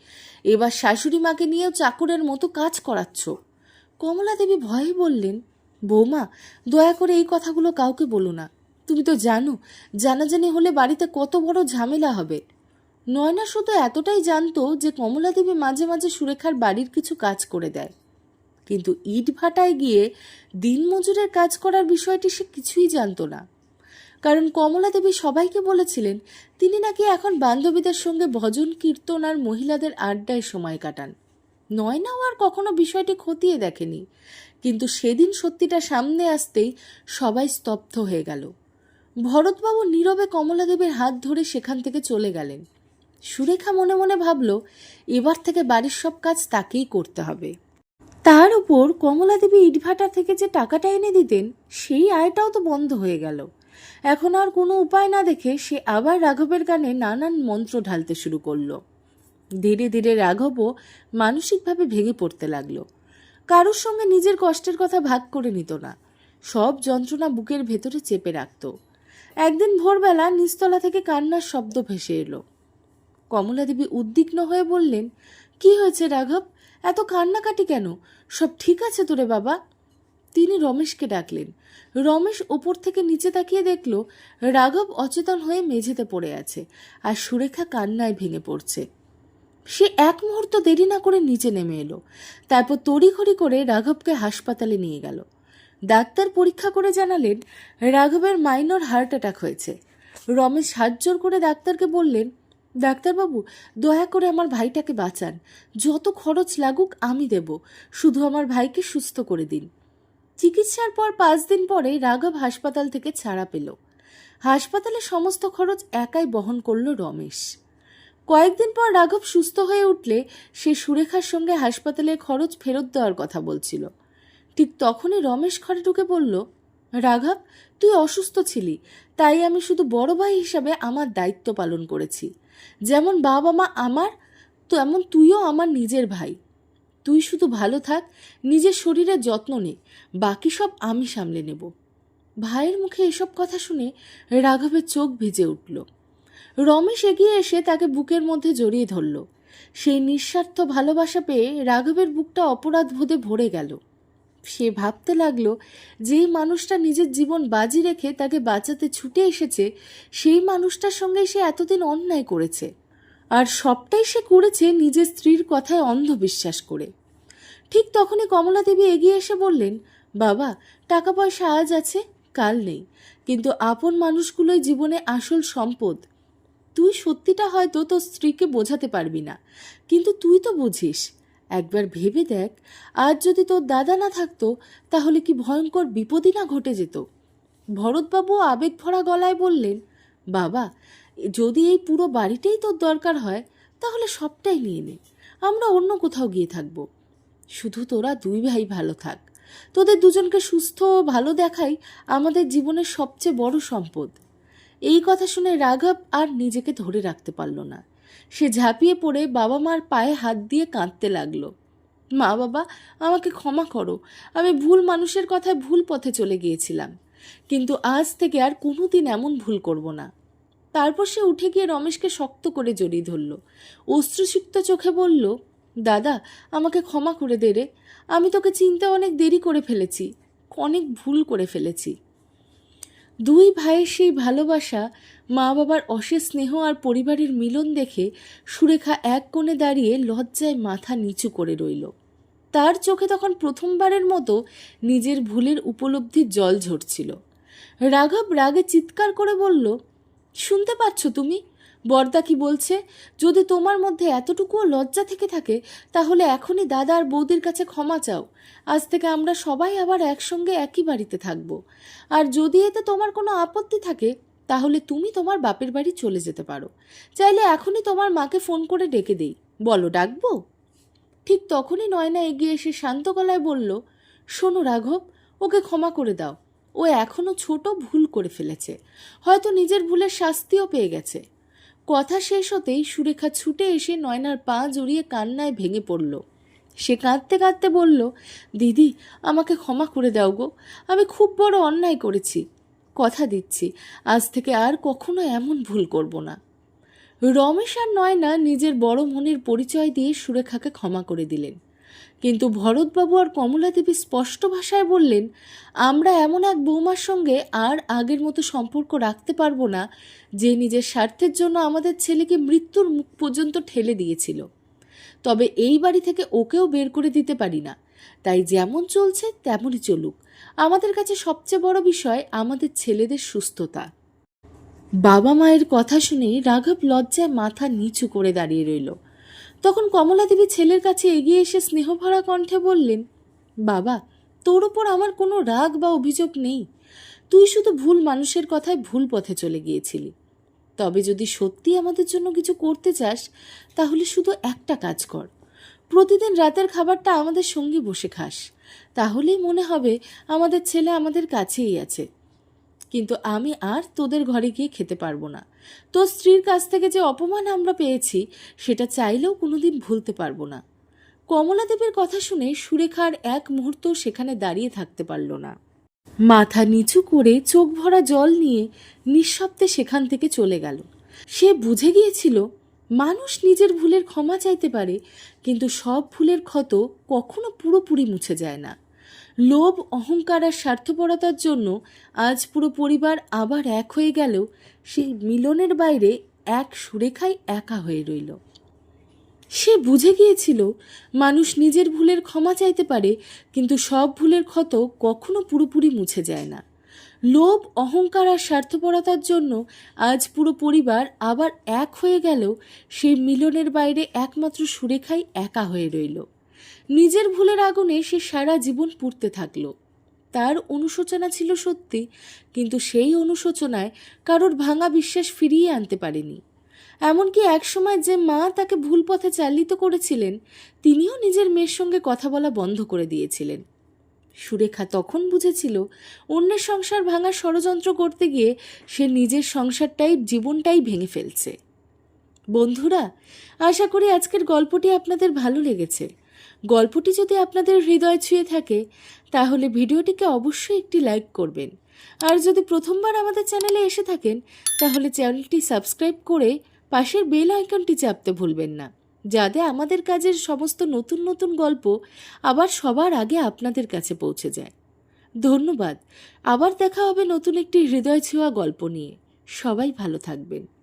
এবার শাশুড়ি মাকে নিয়েও চাকরের মতো কাজ করাচ্ছ। কমলা দেবী ভয়ে বললেন, বৌমা, দয়া করে এই কথাগুলো কাউকে বলো না। তুমি তো জানো জানাজানি হলে বাড়িতে কত বড় ঝামেলা হবে। নয়না শুধু এতটাই জানতো যে কমলা দেবী মাঝে মাঝে সুরেখার বাড়ির কিছু কাজ করে দেয়, কিন্তু ইট ভাটায় গিয়ে দিনমজুরের কাজ করার বিষয়টি সে কিছুই জানতো না। কারণ কমলা দেবী সবাইকে বলেছিলেন তিনি নাকি এখন বান্ধবীদের সঙ্গে ভজন কীর্তন আর মহিলাদের আড্ডায় সময় কাটান। নয়নাও আর কখনো বিষয়টি খতিয়ে দেখেনি, কিন্তু সেদিন সত্যিটা সামনে আসতেই সবাই স্তব্ধ হয়ে গেল। ভরতবাবু নীরবে কমলা দেবীর হাত ধরে সেখান থেকে চলে গেলেন। সুরেখা মনে মনে ভাবল, এবার থেকে বাড়ির সব কাজ তাকেই করতে হবে। তার উপর কমলা দেবী ইটভাটা থেকে যে টাকাটা এনে দিতেন সেই আয়টাও তো বন্ধ হয়ে গেল। এখন আর কোনো উপায় না দেখে সে আবার রাঘবের গানে নানান মন্ত্র ঢালতে শুরু করলো। ধীরে ধীরে রাঘবও মানসিকভাবে ভেঙে পড়তে লাগলো। কারোর সঙ্গে নিজের কষ্টের কথা ভাগ করে নিত না, সব যন্ত্রণা বুকের ভেতরে চেপে রাখত। একদিন ভোরবেলা নিচতলা থেকে কান্নার শব্দ ভেসে এলো। কমলা দেবী উদ্বিগ্ন হয়ে বললেন, কি হয়েছে রাঘব? এত কান্নাকাটি কেন? সব ঠিক আছে তো রে বাবা? তিনি রমেশকে ডাকলেন। রমেশ ওপর থেকে নিচে তাকিয়ে দেখল রাঘব অচেতন হয়ে মেঝেতে পড়ে আছে আর সুরেখা কান্নায় ভেঙে পড়ছে। সে এক মুহূর্ত দেরি না করে নিচে নেমে এলো। তারপর তড়িঘড়ি করে রাঘবকে হাসপাতালে নিয়ে গেল। ডাক্তার পরীক্ষা করে জানালেন রাঘবের মাইনর হার্ট অ্যাটাক হয়েছে। রমেশ হাত জোর করে ডাক্তারকে বললেন, ডাক্তারবাবু, দয়া করে আমার ভাইটাকে বাঁচান। যত খরচ লাগুক আমি দেব, শুধু আমার ভাইকে সুস্থ করে দিন। চিকিৎসার পর 5 দিন পরে রাঘব হাসপাতাল থেকে ছাড়া পেল। হাসপাতালে সমস্ত খরচ একাই বহন করল রমেশ। কয়েকদিন পর রাঘব সুস্থ হয়ে উঠলে সে সুরেখার সঙ্গে হাসপাতালের খরচ ফেরত দেওয়ার কথা বলছিল। ঠিক তখনই রমেশ ঘরে ঢুকে বলল, রাঘব, তুই অসুস্থ ছিলি, তাই আমি শুধু বড় ভাই হিসাবে আমার দায়িত্ব পালন করেছি। যেমন বাবা মা আমার, তেমন তুইও আমার নিজের ভাই। তুই শুধু ভালো থাক, নিজের শরীরের যত্ন নে, বাকি সব আমি সামলে নেব। ভাইয়ের মুখে এসব কথা শুনে রাঘবের চোখ ভিজে উঠল। রমেশ এগিয়ে এসে তাকে বুকের মধ্যে জড়িয়ে ধরল। সেই নিঃস্বার্থ ভালোবাসা পেয়ে রাঘবের বুকটা অপরাধ বোধে ভরে গেল। সে ভাবতে লাগলো, যেই মানুষটা নিজের জীবন বাজি রেখে তাকে বাঁচাতে ছুটে এসেছে, সেই মানুষটার সঙ্গে সে এতদিন অন্যায় করেছে। আর সবটাই সে করেছে নিজের স্ত্রীর কথায় অন্ধবিশ্বাস করে। ঠিক তখনই কমলা দেবী এগিয়ে এসে বললেন, বাবা, টাকা পয়সা আজ আছে, কাল নেই, কিন্তু আপন মানুষগুলোই জীবনে আসল সম্পদ। তুই সত্যিটা হয়তো তোর স্ত্রীকে বোঝাতে পারবি না, কিন্তু তুই তো বুঝিস। একবার ভেবে দেখ, আজ যদি তোর দাদা না থাকতো, তাহলে কি ভয়ঙ্কর বিপদই না ঘটে যেত। ভরতবাবু আবেগ ভরা গলায় বললেন, বাবা, যদি এই পুরো বাড়িটাই তোর দরকার হয়, তাহলে সবটাই নিয়ে নে, আমরা অন্য কোথাও গিয়ে থাকবো। শুধু তোরা দুই ভাই ভালো থাক। তোদের দুজনকে সুস্থ ও ভালো দেখাই আমাদের জীবনের সবচেয়ে বড় সম্পদ। এই কথা শুনে রাঘব আর নিজেকে ধরে রাখতে পারল না। সে ঝাঁপিয়ে পড়ে বাবা মার পায়ে হাত দিয়ে কাঁদতে লাগলো। মা বাবা, আমাকে ক্ষমা করো, আমি ভুল মানুষের কথায় ভুল পথে চলে গিয়েছিলাম, কিন্তু আজ থেকে আর কোনোদিন এমন ভুল করব না। তারপর সে উঠে গিয়ে রমেশকে শক্ত করে জড়িয়ে ধরল। অশ্রুসিক্ত চোখে বলল, দাদা, আমাকে ক্ষমা করে দে রে, আমি তোকে চিনতে অনেক দেরি করে ফেলেছি, অনেক ভুল করে ফেলেছি। দুই ভাইয়ের সেই ভালোবাসা, মা বাবার অশেষ স্নেহ আর পরিবারের মিলন দেখে সুরেখা এক কোণে দাঁড়িয়ে লজ্জায় মাথা নিচু করে রইল। তার চোখে তখন প্রথমবারের মতো নিজের ভুলের উপলব্ধির জল ঝরছিল। রাঘব রাগে চিৎকার করে বলল, শুনতে পাচ্ছ তুমি? বর্দা কি বলছে? যদি তোমার মধ্যে এতটুকুও লজ্জা থেকে থাকে, তাহলে এখনই দাদা আর বৌদির কাছে ক্ষমা চাও। আজ থেকে আমরা সবাই আবার একসঙ্গে একই বাড়িতে থাকব। আর যদি এতে তোমার কোনো আপত্তি থাকে, তাহলে তুমি তোমার বাপের বাড়ি চলে যেতে পারো। চাইলে এখনই তোমার মাকে ফোন করে ডেকে দেই, বলো ডাকবো? ঠিক তখনই নয়না এগিয়ে এসে শান্ত গলায় বলল, শোনো রাঘব, ওকে ক্ষমা করে দাও। ও এখনও ছোট ভুল করে ফেলেছে, হয়তো নিজের ভুলের শাস্তিও পেয়ে গেছে। কথা শেষ হতেই সুরেখা ছুটে এসে নয়নার পা জড়িয়ে কান্নায় ভেঙে পড়ল। সে কাঁদতে কাঁদতে বলল, দিদি, আমাকে ক্ষমা করে দাও গো, আমি খুব বড় অন্যায় করেছি। কথা দিচ্ছি, আজ থেকে আর কখনো এমন ভুল করব না। রমেশ আর নয়না নিজের বড় মনের পরিচয় দিয়ে সুরেখাকে ক্ষমা করে দিলেন, কিন্তু ভরতবাবু আর কমলা দেবী স্পষ্ট ভাষায় বললেন, আমরা এমন এক বৌমার সঙ্গে আর আগের মতো সম্পর্ক রাখতে পারবো না, যে নিজের স্বার্থের জন্য আমাদের ছেলেকে মৃত্যুর মুখ পর্যন্ত ঠেলে দিয়েছিল। তবে এই বাড়ি থেকে ওকেও বের করে দিতে পারি না, তাই যেমন চলছে তেমনই চলুক। আমাদের কাছে সবচেয়ে বড় বিষয় আমাদের ছেলেদের সুস্থতা। বাবা মায়ের কথা শুনে রাঘব লজ্জায় মাথা নিচু করে দাঁড়িয়ে রইল। তখন কমলা দেবী ছেলের কাছে এগিয়ে এসে স্নেহভরা কণ্ঠে বললেন, বাবা, তোর ওপর আমার কোনো রাগ বা অভিযোগ নেই। তুই শুধু ভুল মানুষের কথায় ভুল পথে চলে গিয়েছিলি। তবে যদি সত্যি আমাদের জন্য কিছু করতে চাস, তাহলে শুধু একটা কাজ কর, প্রতিদিন রাতের খাবারটা আমাদের সঙ্গে বসে খাস। তাহলেই মনে হবে আমাদের ছেলে আমাদের কাছেই আছে। কিন্তু আমি আর তোদের ঘরে গিয়ে খেতে পারবো না। তোর স্ত্রীর কাছ থেকে যে অপমান আমরা পেয়েছি, সেটা চাইলেও কোনোদিন ভুলতে পারবো না। কমলা দেবীর কথা শুনে সুরেখার এক মুহূর্ত সেখানে দাঁড়িয়ে থাকতে পারল না। মাথা নিচু করে চোখ ভরা জল নিয়ে নিঃশব্দে সেখান থেকে চলে গেল। সে বুঝে গিয়েছিল, মানুষ নিজের ভুলের ক্ষমা চাইতে পারে, কিন্তু সব ভুলের ক্ষত কখনো পুরোপুরি মুছে যায় না। লোভ, অহংকার আর স্বার্থপরতার জন্য আজ পুরো পরিবার আবার এক হয়ে গেলেও সেই মিলনের বাইরে এক সুরেখাই একা হয়ে রইল। সে বুঝে গিয়েছিল, মানুষ নিজের ভুলের ক্ষমা চাইতে পারে, কিন্তু সব ভুলের ক্ষত কখনো পুরোপুরি মুছে যায় না। লোভ, অহংকার আর স্বার্থপরতার জন্য আজ পুরো পরিবার আবার এক হয়ে গেলেও সেই মিলনের বাইরে একমাত্র সুরেখাই একা হয়ে রইল। নিজের ভুলের আগুনে সে সারা জীবন পুড়তে থাকলো। তার অনুশোচনা ছিল সত্যি, কিন্তু সেই অনুশোচনায় কারোর ভাঙা বিশ্বাস ফিরিয়ে আনতে পারেনি। এমনকি একসময় যে মা তাকে ভুল পথে চালিত করেছিলেন, তিনিও নিজের মেয়ের সঙ্গে কথা বলা বন্ধ করে দিয়েছিলেন। সুরেখা তখন বুঝেছিল, অন্যের সংসার ভাঙার ষড়যন্ত্র করতে গিয়ে সে নিজের সংসারটাই, জীবনটাই ভেঙে ফেলছে। বন্ধুরা, আশা করি আজকের গল্পটি আপনাদের ভালো লেগেছে। গল্পটি যদি আপনাদের হৃদয় ছুঁয়ে থাকে, তাহলে ভিডিওটিকে অবশ্যই একটি লাইক করবেন। আর যদি প্রথমবার আমাদের চ্যানেলে এসে থাকেন, তাহলে চ্যানেলটি সাবস্ক্রাইব করে পাশের বেল আইকনটি চাপতে ভুলবেন না, যাতে আমাদের কাজের সমস্ত নতুন নতুন গল্প আবার সবার আগে আপনাদের কাছে পৌঁছে যায়। ধন্যবাদ। আবার দেখা হবে নতুন একটি হৃদয় ছোঁয়া গল্প নিয়ে। সবাই ভালো থাকবেন।